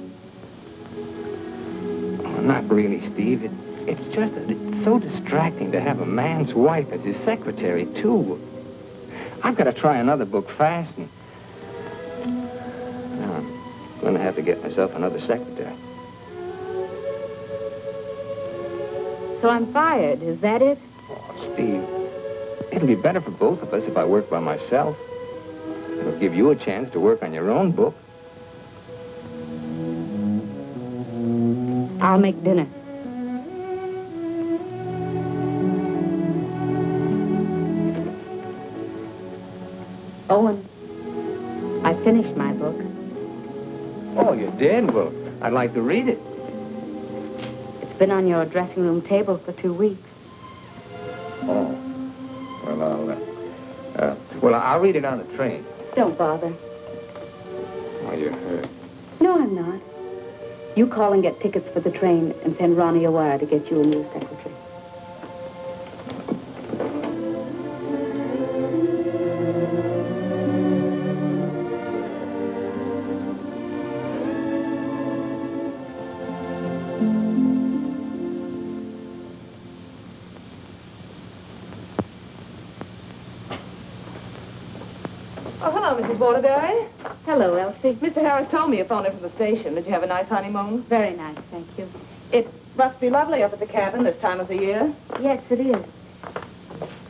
Oh, not really, Steve. It's just that it's so distracting to have a man's wife as his secretary, too. I've got to try another book fast, and now I'm going to have to get myself another secretary. So I'm fired, is that it? Oh, Steve, it'll be better for both of us if I work by myself. It'll give you a chance to work on your own book. I'll make dinner. Owen, I finished my book. Oh, you did? Well, I'd like to read it. It's been on your dressing room table for 2 weeks. Oh. Well, I'll read it on the train. Don't bother. Oh, you're hurt. No, I'm not. You call and get tickets for the train and send Ronnie a wire to get you a new secretary. Oh, hello, Mrs. Waterbury. Hello, Elsie. Mr. Harris told me you phoned in from the station. Did you have a nice honeymoon? Very nice, thank you. It must be lovely up at the cabin this time of the year. Yes, it is.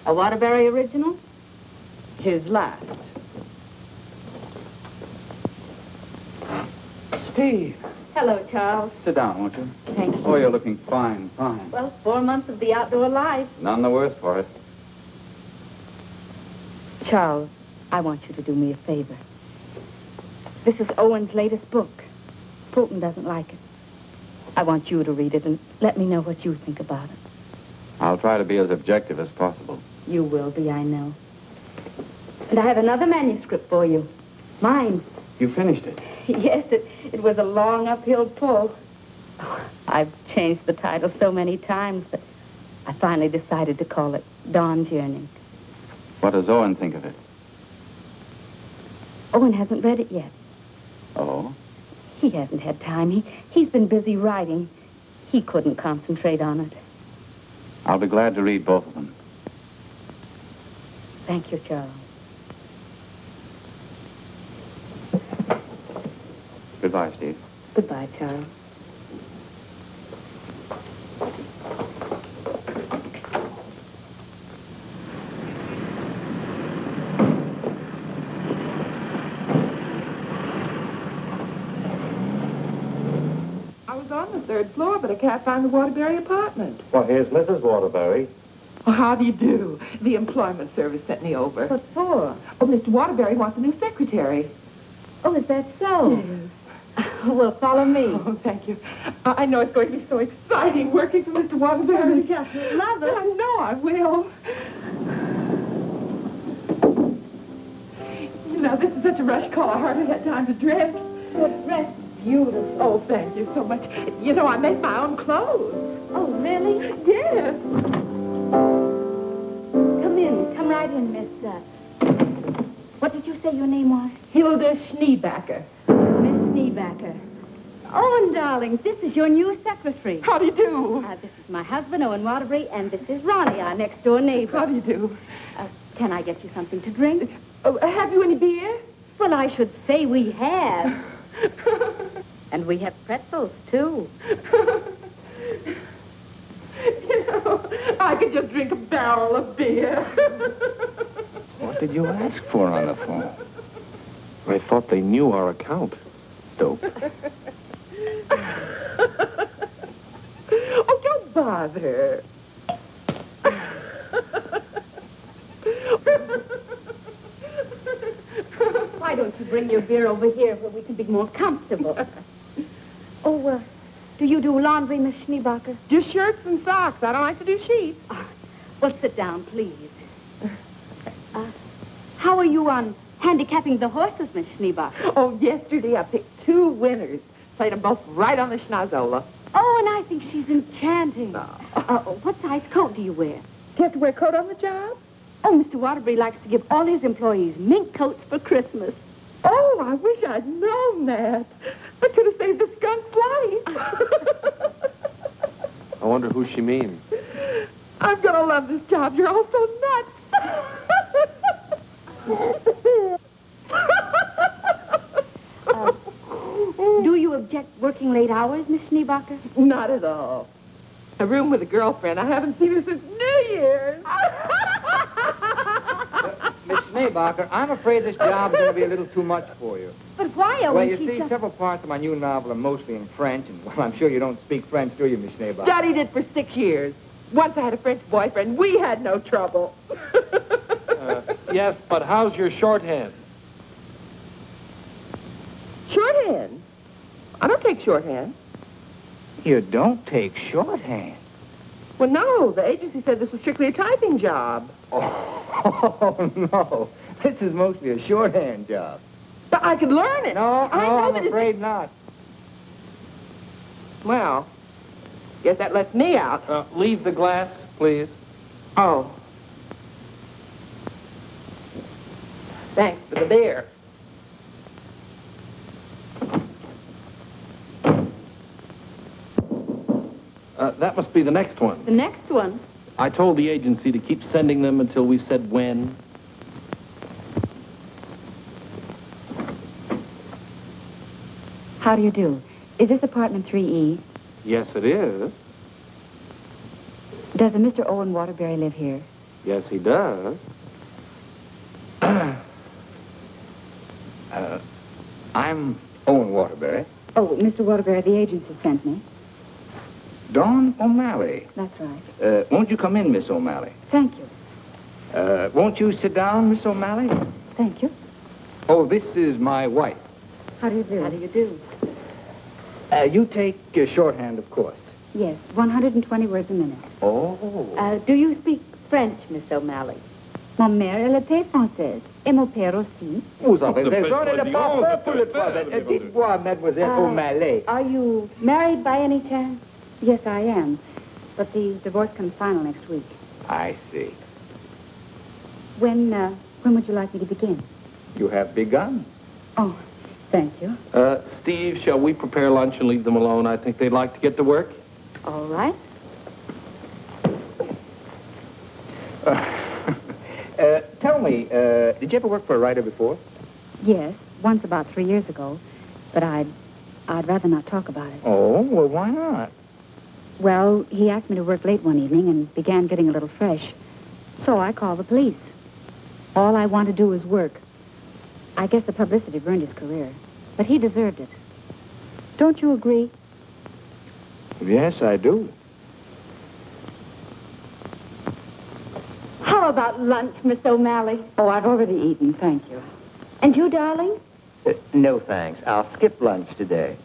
A Waterbury original? His last. Steve. Hello, Charles. Sit down, won't you? Thank you. Oh, you're looking fine, fine. Well, 4 months of the outdoor life. None the worse for it. Charles, I want you to do me a favor. This is Owen's latest book. Fulton doesn't like it. I want you to read it and let me know what you think about it. I'll try to be as objective as possible. You will be, I know. And I have another manuscript for you. Mine. You finished it? Yes, it was a long uphill pull. Oh, I've changed the title so many times that I finally decided to call it Dawn's Yearning. What does Owen think of it? Owen hasn't read it yet. Oh? He hasn't had time. He's been busy writing. He couldn't concentrate on it. I'll be glad to read both of them. Thank you, Charles. Goodbye, Steve. Goodbye, Charles. I was on the 3rd floor, but I can't find the Waterbury apartment. Well, here's Mrs. Waterbury. Oh, how do you do? The employment service sent me over. What for? Oh, Mr. Waterbury wants a new secretary. Oh, is that so? Yes. Well, follow me. Oh, thank you. I know it's going to be so exciting working for Mr. Waterbury. Just love it. I know I will. You know, this is such a rush call. I hardly had time to dress. Well, dress beautiful. Oh, thank you so much. You know, I make my own clothes. Oh, really? Yes. Come in. Come right in, Miss. What did you say your name was? Hilda Schneebacker. Miss Schneebacker. Owen, darling, this is your new secretary. How do you do? This is my husband, Owen Waterbury, and this is Ronnie, our next-door neighbor. How do you do? Can I get you something to drink? Oh, have you any beer? Well, I should say we have. And we have pretzels, too. You know, I could just drink a barrel of beer. What did you ask for on the phone? I thought they knew our account. Dope. Oh, don't bother. Why don't you bring your beer over here where we can be more comfortable? Oh, do you do laundry, Miss Schneebacher? Just shirts and socks. I don't like to do sheets. Well, sit down, please. How are you on handicapping the horses, Miss Schneebacher? Oh, yesterday I picked 2 winners. Played them both right on the schnozola. Oh, and I think she's enchanting. What size coat do you wear? Do you have to wear a coat on the job? Oh, Mr. Waterbury likes to give all his employees mink coats for Christmas. Oh, I wish I'd known that. I could have saved the skunk's life. I wonder who she means. I'm going to love this job. You're all so nuts. Do you object working late hours, Miss Schneebacher? Not at all. A room with a girlfriend. I haven't seen her since New Year's. Miss Schneebacher, I'm afraid this job's going to be a little too much for you. But why, Owen? Well, you see, several parts of my new novel are mostly in French, and, well, I'm sure you don't speak French, do you, Miss Schneebacher? Studied it for 6 years. Once I had a French boyfriend. We had no trouble. Yes, but how's your shorthand? Shorthand? I don't take shorthand. You don't take shorthand? Well, no. The agency said this was strictly a typing job. Oh, no. This is mostly a shorthand job. But I could learn it. I'm afraid not. Well, guess that lets me out. Leave the glass, please. Oh. Thanks for the beer. That must be the next one. The next one? I told the agency to keep sending them until we said when. How do you do? Is this apartment 3E? Yes, it is. Does a Mr. Owen Waterbury live here? Yes, he does. I'm Owen Waterbury. Oh, Mr. Waterbury, the agency sent me. Dawn O'Malley. That's right. Won't you come in, Miss O'Malley? Thank you. Won't you sit down, Miss O'Malley? Thank you. Oh, this is my wife. How do you do? How do you do? You take shorthand, of course. Yes, 120 words a minute. Oh. Do you speak French, Miss O'Malley? Mon mère, elle était française. Et mon père aussi. Vous avez raison, elle n'est pas peur pour le travail. Dites-moi, Mademoiselle O'Malley. Are you married by any chance? Yes, I am. But the divorce comes final next week. I see. When would you like me to begin? You have begun. Oh, thank you. Steve, shall we prepare lunch and leave them alone? I think they'd like to get to work. All right. Tell me, did you ever work for a writer before? Yes, once about 3 years ago. But I'd rather not talk about it. Oh, well, why not? Well, he asked me to work late one evening and began getting a little fresh. So I called the police. All I want to do is work. I guess the publicity ruined his career. But he deserved it. Don't you agree? Yes, I do. How about lunch, Miss O'Malley? Oh, I've already eaten, thank you. And you, darling? No, thanks. I'll skip lunch today.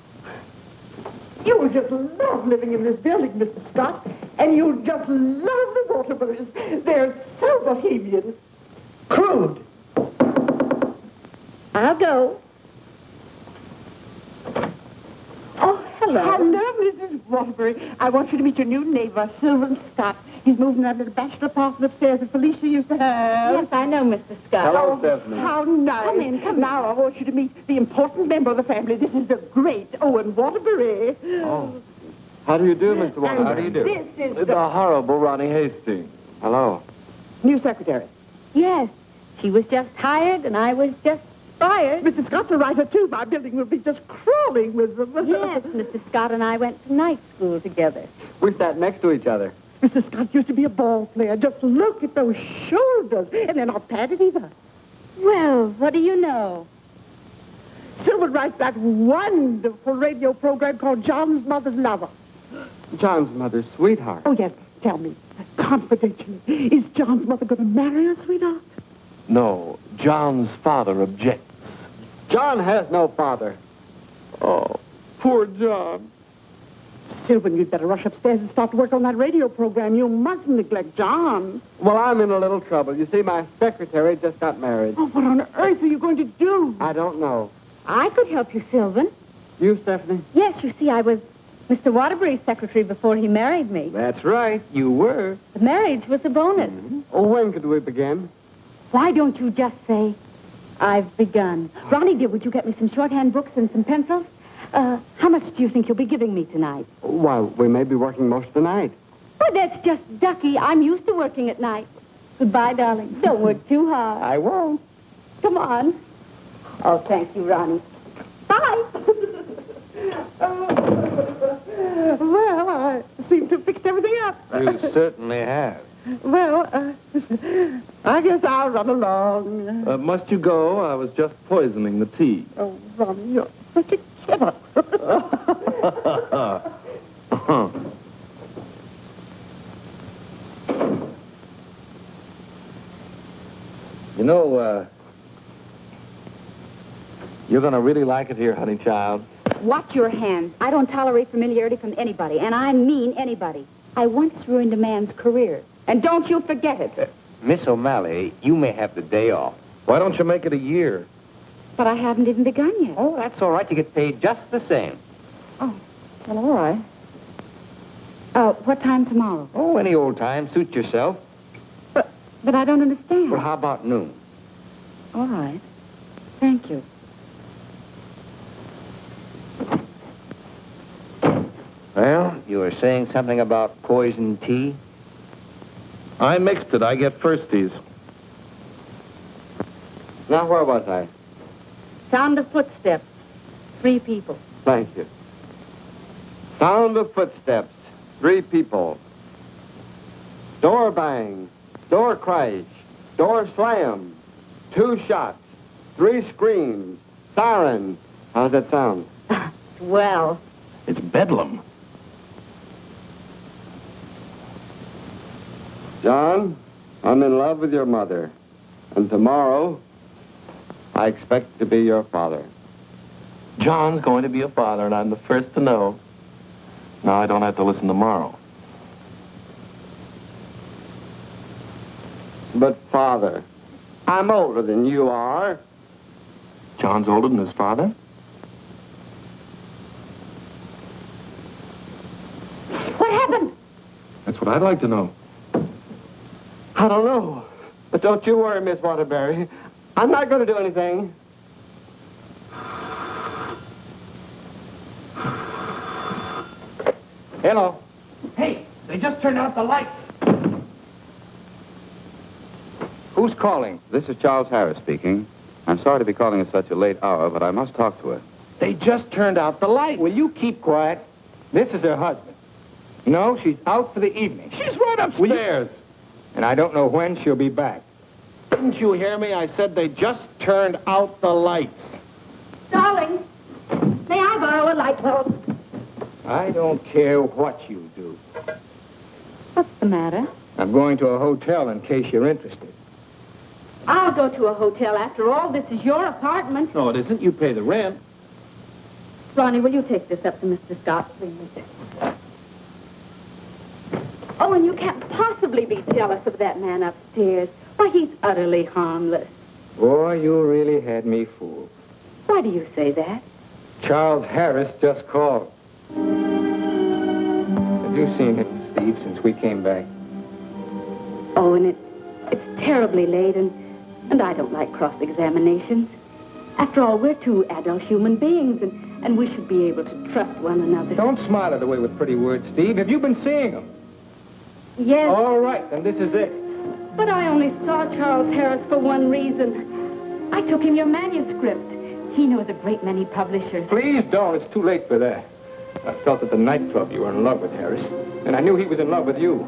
You will just love living in this building, Mr. Scott. And you'll just love the Waterburys. They're so bohemian. Crude. I'll go. Oh, hello. Hello, Mrs. Waterbury. I want you to meet your new neighbor, Sylvan Scott. He's moving that little bachelor apartment upstairs that Felicia used to have. Yes, I know, Mr. Scott. Hello, Deveny. How nice. Come in. Now I want you to meet the important member of the family. This is the great Owen Waterbury. Oh. How do you do, Mr. Waterbury? And How do you do? This is The horrible Ronnie Hastings. Hello. new secretary. Yes, she was just hired and I was just fired. Mr. Scott's a writer, too. My building will be just crawling with them. Yes, Mr. Scott and I went to night school together. We sat next to each other. Mr. Scott used to be a ball player. Just look at those shoulders. And they're not padded either. Well, what do you know? Sylvan writes that wonderful radio program called John's Mother's Lover. John's mother's sweetheart. Oh, yes. Tell me, confidentially, is John's mother going to marry her, sweetheart? No, John's father objects. John has no father. Oh, poor John. Sylvan, you'd better rush upstairs and start to work on that radio program. You mustn't neglect John. Well, I'm in a little trouble. You see, my secretary just got married. Oh, what on earth are you going to do? I don't know. I could help you, Sylvan. You, Stephanie? Yes, you see, I was Mr. Waterbury's secretary before he married me. That's right. You were. The marriage was a bonus. Mm-hmm. Oh, when could we begin? Why don't you just say, I've begun? Ronnie, dear, would you get me some shorthand books and some pencils? How much do you think you'll be giving me tonight? Why, we may be working most of the night. Oh, that's just ducky. I'm used to working at night. Goodbye, darling. Don't work too hard. I won't. Come on. Oh, thank you, Ronnie. Bye. Well, I seem to have fixed everything up. You certainly have. Well, I guess I'll run along. Must you go? I was just poisoning the tea. Oh, Ronnie, you're such a kidder. You know, you're going to really like it here, honey child. Watch your hands. I don't tolerate familiarity from anybody, and I mean anybody. I once ruined a man's career, and don't you forget it. Miss O'Malley, you may have the day off. Why don't you make it a year? But I haven't even begun yet. Oh, that's all right. You get paid just the same. Oh, well, all right. What time tomorrow? Oh, any old time. Suit yourself. But I don't understand. Well, how about noon? All right. Thank you. Well, you were saying something about poison tea? I mixed it. I get firsties. Now, where was I? Sound of footsteps. 3 people. Thank you. Sound of footsteps. 3 people. Door bang. Door crash. Door slam. 2 shots. 3 screams. Siren. How's that sound? Well. It's bedlam. John, I'm in love with your mother. And tomorrow, I expect to be your father. John's going to be a father, and I'm the first to know. Now I don't have to listen tomorrow. But, Father, I'm older than you are. John's older than his father? What happened? That's what I'd like to know. I don't know. But don't you worry, Miss Waterbury. I'm not going to do anything. Hello. Hey, they just turned out the lights. Who's calling? This is Charles Harris speaking. I'm sorry to be calling at such a late hour, but I must talk to her. They just turned out the lights. Will you keep quiet? This is her husband. No, she's out for the evening. She's right upstairs. And I don't know when she'll be back. Didn't you hear me? I said they just turned out the lights. Darling, may I borrow a light bulb? I don't care what you do. What's the matter? I'm going to a hotel in case you're interested. I'll go to a hotel. After all, this is your apartment. No, it isn't. You pay the rent. Ronnie, will you take this up to Mr. Scott, please? Oh, and you can't possibly be jealous of that man upstairs. Why, he's utterly harmless. Boy, you really had me fooled. Why do you say that? Charles Harris just called. Have you seen him, Steve, since we came back? Oh, and it's terribly late, and I don't like cross-examinations. After all, we're two adult human beings, and we should be able to trust one another. Don't smile it away with pretty words, Steve. Have you been seeing him? Yes. All right, then this is it. But I only saw Charles Harris for one reason. I took him your manuscript. He knows a great many publishers. Please don't. It's too late for that. I felt at the nightclub you were in love with Harris, and I knew he was in love with you.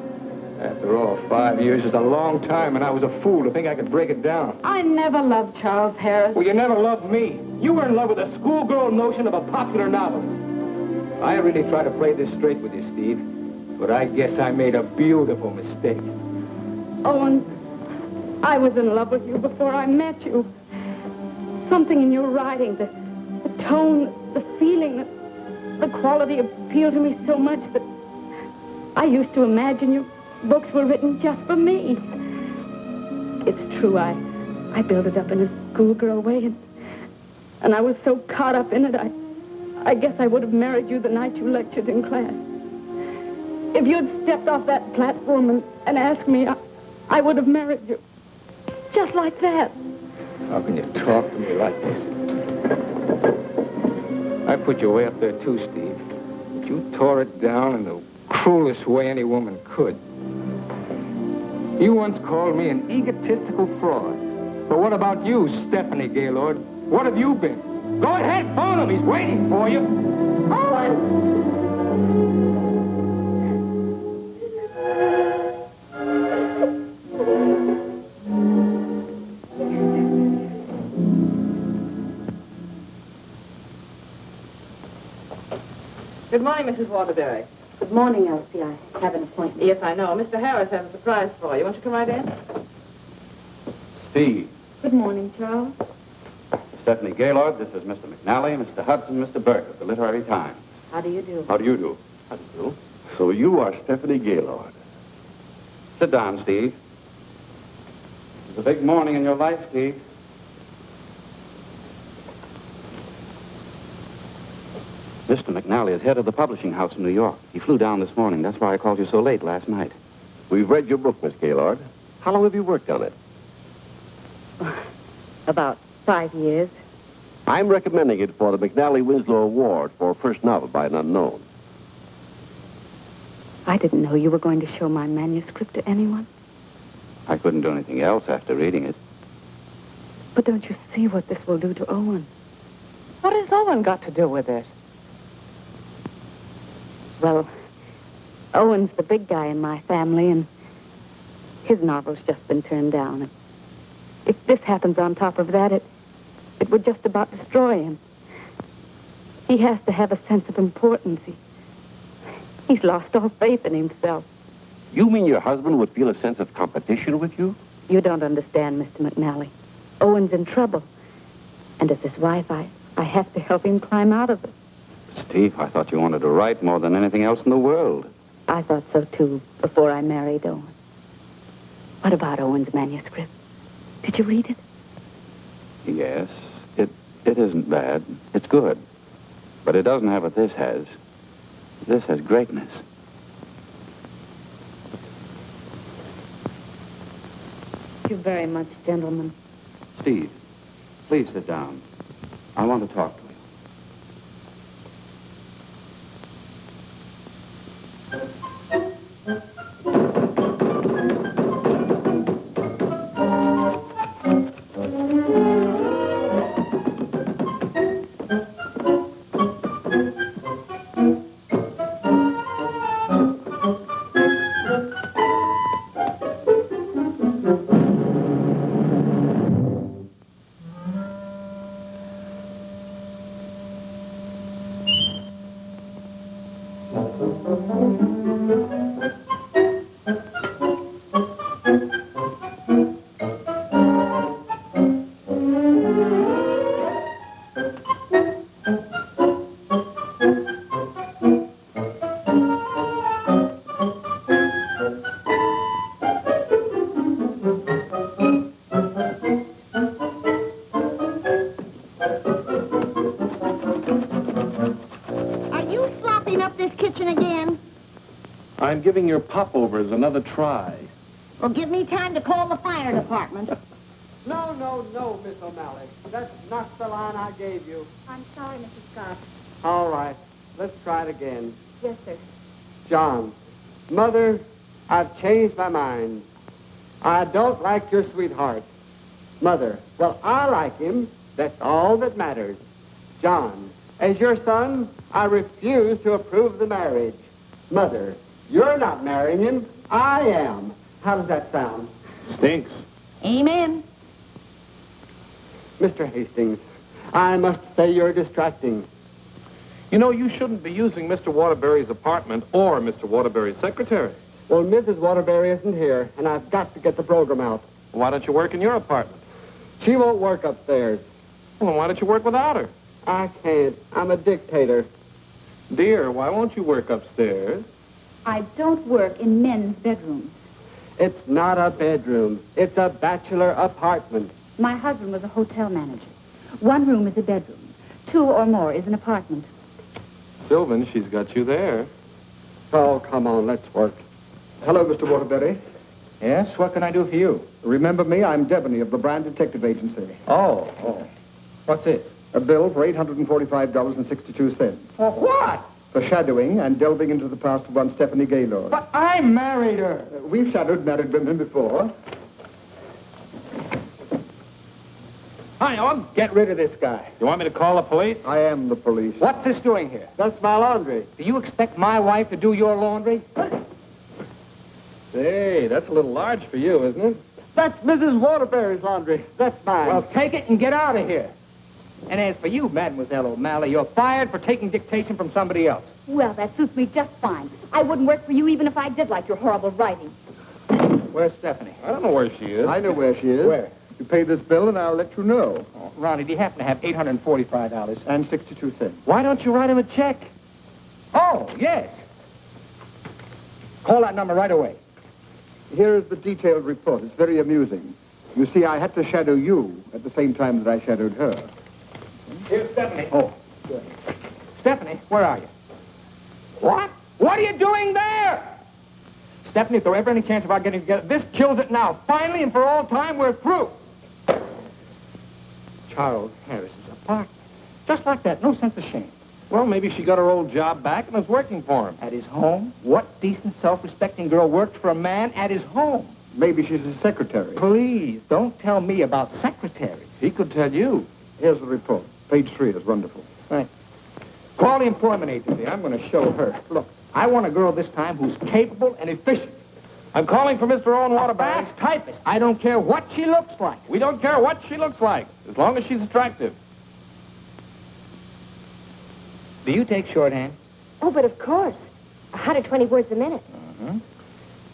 After all, 5 years is a long time, and I was a fool to think I could break it down. I never loved Charles Harris. Well, you never loved me. You were in love with a schoolgirl notion of a popular novelist. I really try to play this straight with you, Steve, but I guess I made a beautiful mistake. Owen, I was in love with you before I met you. Something in your writing, the tone, the feeling, the quality appealed to me so much that I used to imagine your books were written just for me. It's true, I built it up in a schoolgirl way, and I was so caught up in it, I guess I would have married you the night you lectured in class. If you'd stepped off that platform and asked me, I would have married you. Just like that. How can you talk to me like this? I put you way up there, too, Steve. But you tore it down in the cruelest way any woman could. You once called me an egotistical fraud. But what about you, Stephanie Gaylord? What have you been? Go ahead, phone him. He's waiting for you. Owen! Good morning, Mrs. Waterbury. Good morning, Elsie. I have an appointment. Yes, I know. Mr. Harris has a surprise for you. Won't you come right in? Steve. Good morning, Charles. Stephanie Gaylord, this is Mr. McNally, Mr. Hudson, Mr. Burke of the Literary Times. How do you do? How do you do? How do you do? So you are Stephanie Gaylord. Sit down, Steve. It's a big morning in your life, Steve. Mr. McNally is head of the publishing house in New York. He flew down this morning. That's why I called you so late last night. We've read your book, Miss Gaylord. How long have you worked on it? About 5 years. I'm recommending it for the McNally Winslow Award for first novel by an unknown. I didn't know you were going to show my manuscript to anyone. I couldn't do anything else after reading it. But don't you see what this will do to Owen? What has Owen got to do with it? Well, Owen's the big guy in my family, and his novel's just been turned down. And if this happens on top of that, it would just about destroy him. He has to have a sense of importance. He's lost all faith in himself. You mean your husband would feel a sense of competition with you? You don't understand, Mr. McNally. Owen's in trouble. And as his wife, I have to help him climb out of it. Steve, I thought you wanted to write more than anything else in the world. I thought so, too, before I married Owen. What about Owen's manuscript? Did you read it? Yes, it isn't bad. It's good. But it doesn't have what this has. This has greatness. Thank you very much, gentlemen. Steve, please sit down. I want to talk to you. I'm giving your popovers another try. Well, give me time to call the fire department. No, Miss O'Malley. That's not the line I gave you. I'm sorry, Mrs. Scott. All right, let's try it again. Yes, sir. John, Mother, I've changed my mind. I don't like your sweetheart. Mother, well, I like him. That's all that matters. John, as your son, I refuse to approve the marriage. Mother, you're not marrying him. I am. How does that sound? Stinks. Amen. Mr. Hastings, I must say you're distracting. You know, you shouldn't be using Mr. Waterbury's apartment or Mr. Waterbury's secretary. Well, Mrs. Waterbury isn't here, and I've got to get the program out. Why don't you work in your apartment? She won't work upstairs. Well, why don't you work without her? I can't. I'm a dictator. Dear, why won't you work upstairs? I don't work in men's bedrooms. It's not a bedroom. It's a bachelor apartment. My husband was a hotel manager. One room is a bedroom. Two or more is an apartment. Sylvan, she's got you there. Oh, come on, let's work. Hello, Mr. Waterbury. Yes, what can I do for you? Remember me? I'm Deveny of the Brand Detective Agency. Oh. What's this? A bill for $845.62. For what? For shadowing and delving into the past of one Stephanie Gaylord. But I married her. We've shadowed married women before. Hi, Owen. Get rid of this guy. You want me to call the police? I am the police. What's this doing here? That's my laundry. Do you expect my wife to do your laundry? Hey, that's a little large for you, isn't it? That's Mrs. Waterbury's laundry. That's mine. Well, take it and get out of here. And as for you, Mademoiselle O'Malley, you're fired for taking dictation from somebody else. Well, that suits me just fine. I wouldn't work for you even if I did like your horrible writing. Where's Stephanie? I don't know where she is. I know where she is. Where? You pay this bill and I'll let you know. Oh, Ronnie, do you happen to have $845? And 62 cents. Why don't you write him a check? Oh, yes. Call that number right away. Here's the detailed report. It's very amusing. You see, I had to shadow you at the same time that I shadowed her. Here's Stephanie. Oh, good. Stephanie, where are you? What? What are you doing there? Stephanie, if there were ever any chance of our getting together, this kills it now. Finally and for all time, we're through. Charles Harris's apartment. Just like that. No sense of shame. Well, maybe she got her old job back and is working for him. At his home? What decent, self-respecting girl worked for a man at his home? Maybe she's his secretary. Please, don't tell me about secretaries. He could tell you. Here's the report. Page 3 is wonderful. Right. Call the employment agency. I'm going to show her. Look, I want a girl this time who's capable and efficient. I'm calling for Mr. Owen A Waterbury. fast typist. I don't care what she looks like. We don't care what she looks like, as long as she's attractive. Do you take shorthand? Oh, but of course. 120 words a minute. Uh-huh.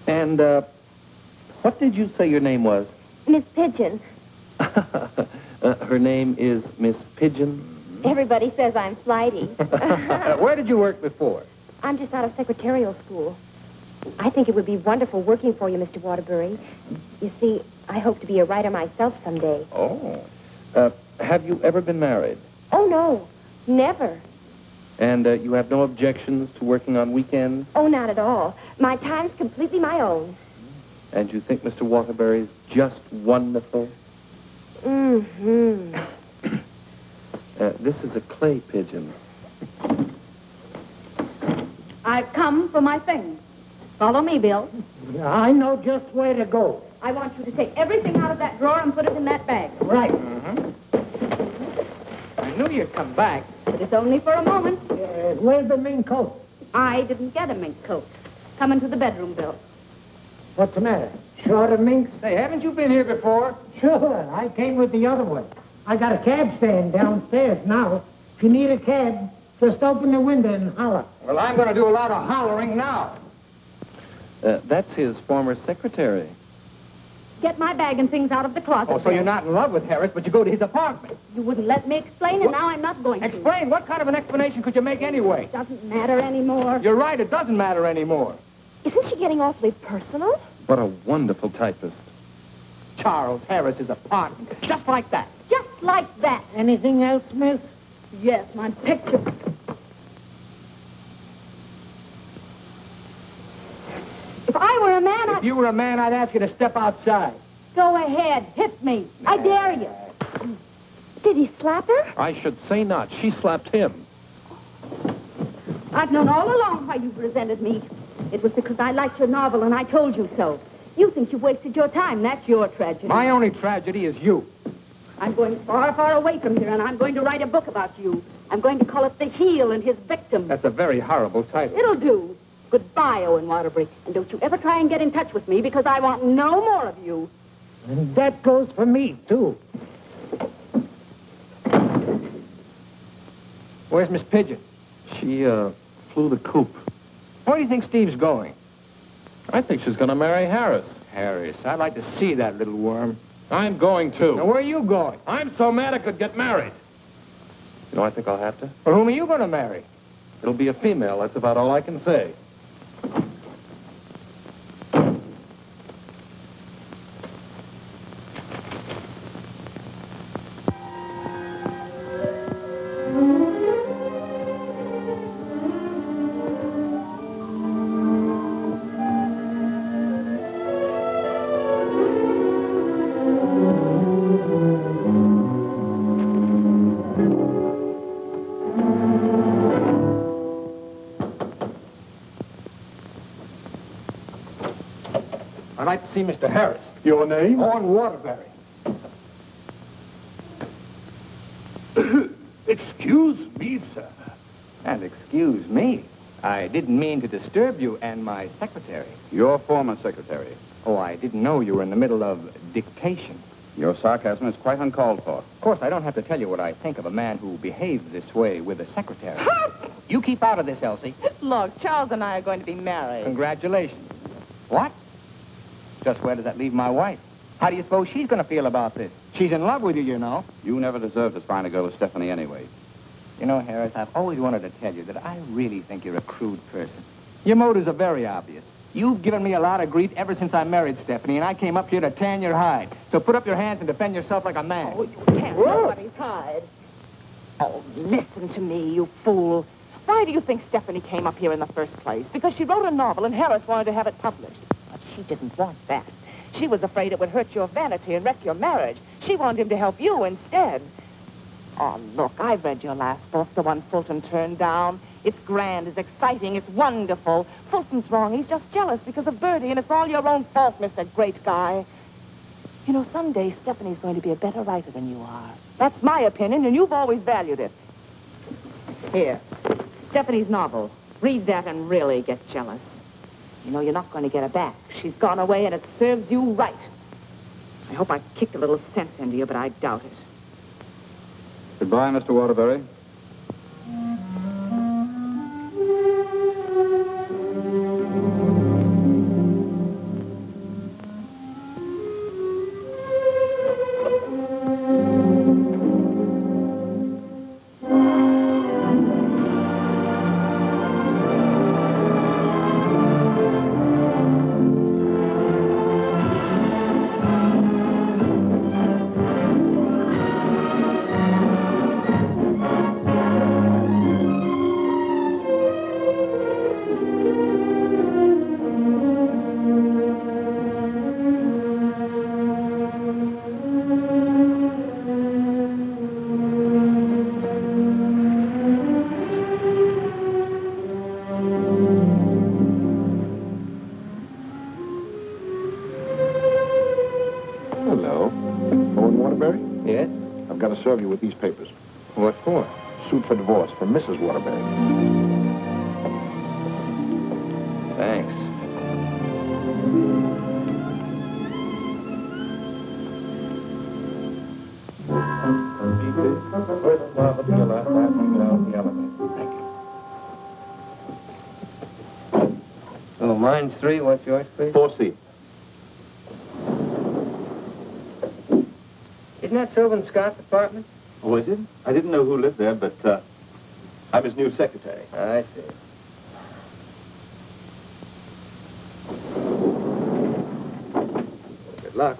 And, what did you say your name was? Miss Pidgeon. Her name is Miss Pidgeon? Everybody says I'm flighty. Where did you work before? I'm just out of secretarial school. I think it would be wonderful working for you, Mr. Waterbury. You see, I hope to be a writer myself someday. Oh. Have you ever been married? Oh, no. Never. And you have no objections to working on weekends? Oh, not at all. My time's completely my own. And you think Mr. Waterbury's just wonderful? Mm-hmm. This is a clay pigeon. I've come for my things. Follow me, Bill. I know just where to go. I want you to take everything out of that drawer and put it in that bag. Right. I knew you'd come back. But it's only for a moment. Where's the mink coat? I didn't get a mink coat. Come into the bedroom, Bill. What's the matter? Short of minks? Say, haven't you been here before? Sure. I came with the other one. I got a cab stand downstairs now. If you need a cab, just open the window and holler. Well, I'm going to do a lot of hollering now. That's his former secretary. Get my bag and things out of the closet. Oh, so you're not in love with Harris, but you go to his apartment. You wouldn't let me explain, and now I'm not going to. Explain? What kind of an explanation could you make anyway? It doesn't matter anymore. You're right, it doesn't matter anymore. Isn't she getting awfully personal? What a wonderful typist. Charles Harris's apartment. Just like that. Just like that. Anything else, miss? Yes, my picture. If I were a man, If you were a man, I'd ask you to step outside. Go ahead, hit me. I dare you. Did he slap her? I should say not. She slapped him. I've known all along why you've resented me. It was because I liked your novel, and I told you so. You think you've wasted your time. That's your tragedy. My only tragedy is you. I'm going far, far away from here, and I'm going to write a book about you. I'm going to call it The Heel and His Victim. That's a very horrible title. It'll do. Goodbye, Owen Waterbury. And don't you ever try and get in touch with me, because I want no more of you. And that goes for me, too. Where's Miss Pidgeon? She, flew the coop. Where do you think Steve's going? I think she's going to marry Harris. Harris. I'd like to see that little worm. I'm going to. Now, where are you going? I'm so mad I could get married. You know, I think I'll have to. Well, whom are you going to marry? It'll be a female. That's about all I can say. I'd like to see Mr. Harris. Your name? Owen Waterbury. Excuse me, sir. And excuse me. I didn't mean to disturb you and my secretary. Your former secretary. Oh, I didn't know you were in the middle of dictation. Your sarcasm is quite uncalled for. Of course, I don't have to tell you what I think of a man who behaves this way with a secretary. You keep out of this, Elsie. Look, Charles and I are going to be married. Congratulations. What? Just where does that leave my wife? How do you suppose she's going to feel about this? She's in love with you, you know. You never deserved as fine a girl as Stephanie anyway. You know, Harris, I've always wanted to tell you that I really think you're a crude person. Your motives are very obvious. You've given me a lot of grief ever since I married Stephanie, and I came up here to tan your hide. So put up your hands and defend yourself like a man. Oh, you can't nobody's hide. Oh, listen to me, you fool. Why do you think Stephanie came up here in the first place? Because she wrote a novel and Harris wanted to have it published. But she didn't want that. She was afraid it would hurt your vanity and wreck your marriage. She wanted him to help you instead. Oh, look, I've read your last book, the one Fulton turned down. It's grand, it's exciting, it's wonderful. Fulton's wrong. He's just jealous because of Bertie, and it's all your own fault, Mr. Great Guy. You know, someday Stephanie's going to be a better writer than you are. That's my opinion, and you've always valued it. Here, Stephanie's novel. Read that and really get jealous. You know, you're not going to get her back. She's gone away, and it serves you right. I hope I kicked a little sense into you, but I doubt it. Goodbye, Mr. Waterbury. Hello. Owen Waterbury? Yes? I've got to serve you with these papers. What for? Suit for divorce from Mrs. Waterbury. Thanks. First class up to your left, I think down the elevator. Thank you. Oh, mine's 3. What's yours, please? 4C. Isn't that Sylvan Scott's apartment? Oh, is it? I didn't know who lived there, but I'm his new secretary. I see. Good luck.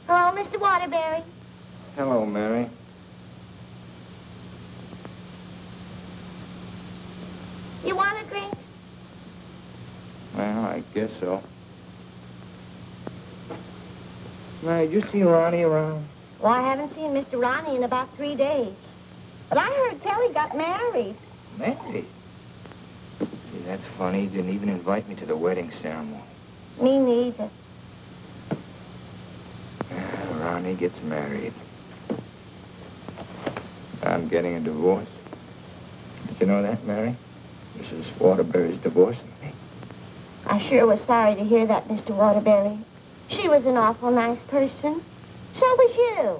Hello, Mr. Waterbury. Hello, Mary. You want a drink? Well, I guess so. Mary, did you see Ronnie around? Well, I haven't seen Mr. Ronnie in about 3 days. But I heard tell he got married. Married? See, that's funny. He didn't even invite me to the wedding ceremony. Me neither. Ronnie gets married. I'm getting a divorce. Did you know that, Mary? Mrs. Waterbury's divorcing me. I sure was sorry to hear that, Mr. Waterbury. She was an awful nice person. So was you.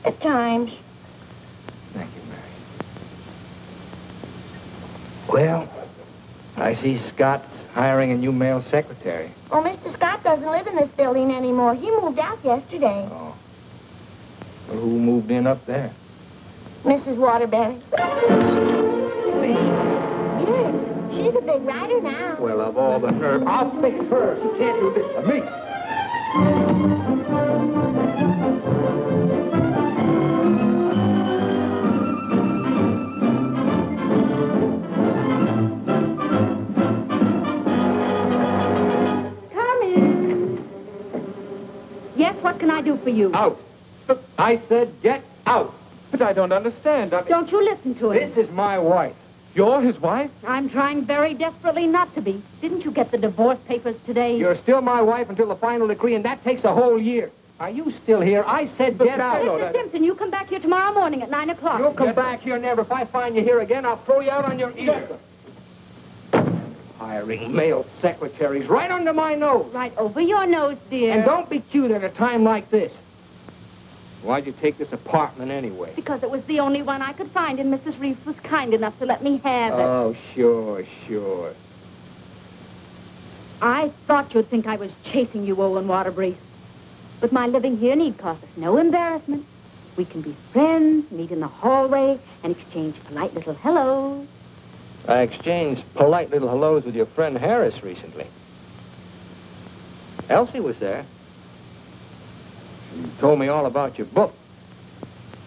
At times. Thank you, Mary. Well, I see Scott's hiring a new male secretary. Oh, Mr. Scott doesn't live in this building anymore. He moved out yesterday. Oh. Well, who moved in up there? Mrs. Waterbury. Yes, she's a big writer now. Well, of all the nerve, I'll think first. You can't do this to me. Yes, what can I do for you? Out. I said get out. But I don't understand. Don't you listen to him. This is my wife. You're his wife? I'm trying very desperately not to be. Didn't you get the divorce papers today? You're still my wife until the final decree, and that takes a whole year. Are you still here? I said get out. Mr. Simpson, you come back here tomorrow morning at 9 o'clock. You'll come back here never. If I find you here again, I'll throw you out on your ear. Hiring male secretaries right under my nose. Right over your nose, dear. And don't be cute at a time like this. Why'd you take this apartment anyway? Because it was the only one I could find, and Mrs. Reeve was kind enough to let me have it. Oh, sure. I thought you'd think I was chasing you, Owen Waterbury. But my living here need cause us no embarrassment. We can be friends, meet in the hallway, and exchange polite little hellos. I exchanged polite little hellos with your friend Harris recently. Elsie was there. You told me all about your book.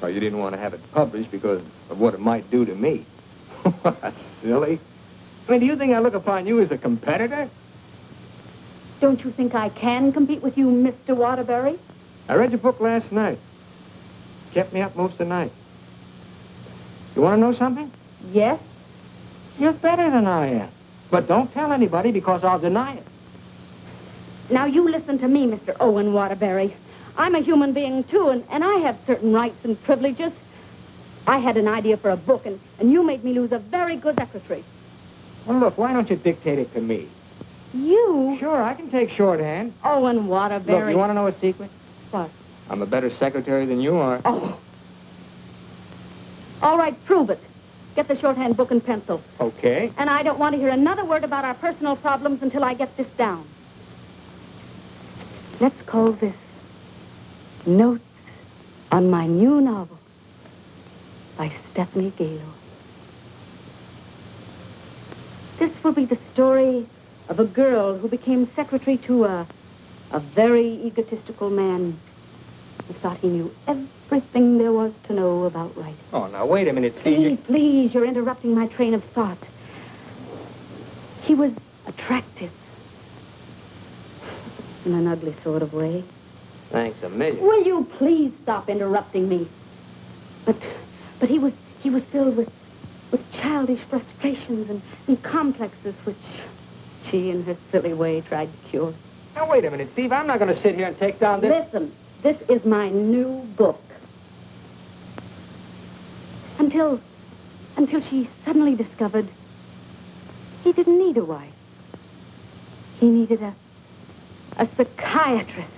Well, you didn't want to have it published because of what it might do to me. Silly. I mean, do you think I look upon you as a competitor? Don't you think I can compete with you, Mr. Waterbury? I read your book last night. Kept me up most of the night. You want to know something? Yes. You're better than I am. But don't tell anybody because I'll deny it. Now, you listen to me, Mr. Owen Waterbury. I'm a human being, too, and I have certain rights and privileges. I had an idea for a book, and you made me lose a very good secretary. Well, look, why don't you dictate it to me? You? Sure, I can take shorthand. Owen Waterbury. Look, you want to know a secret? What? I'm a better secretary than you are. Oh. All right, prove it. Get the shorthand book and pencil. Okay. And I don't want to hear another word about our personal problems until I get this down. Let's call this Notes on My New Novel by Stephanie Gaylord. This will be the story of a girl who became secretary to a very egotistical man who thought he knew everything there was to know about writing. Oh, now, wait a minute, Steve. Please, you're interrupting my train of thought. He was attractive. In an ugly sort of way. Thanks a million. Will you please stop interrupting me? But he was filled with with childish frustrations and complexes which she, in her silly way, tried to cure. Now, wait a minute, Steve. I'm not going to sit here and take down this... Listen, this is my new book. Until she suddenly discovered he didn't need a wife. He needed a psychiatrist.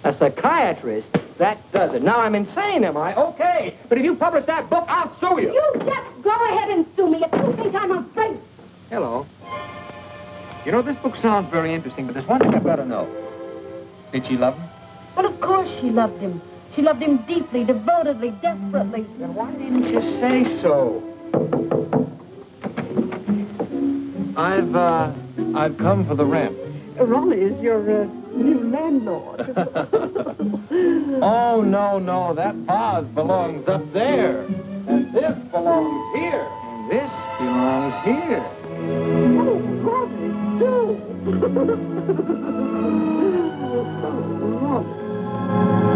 A psychiatrist? That does it. Now I'm insane, am I? Okay. But if you publish that book, I'll sue you. You just go ahead and sue me if you think I'm afraid. Hello. You know, this book sounds very interesting, but there's one thing I've got to know. Did she love him? Well, of course she loved him. She loved him deeply, devotedly, desperately. Then why didn't you say so? I've come for the rent. Ronnie is your new landlord. Oh, no, that vase belongs up there. And this belongs here. And this belongs here. Oh, Ronnie, do. Ronnie.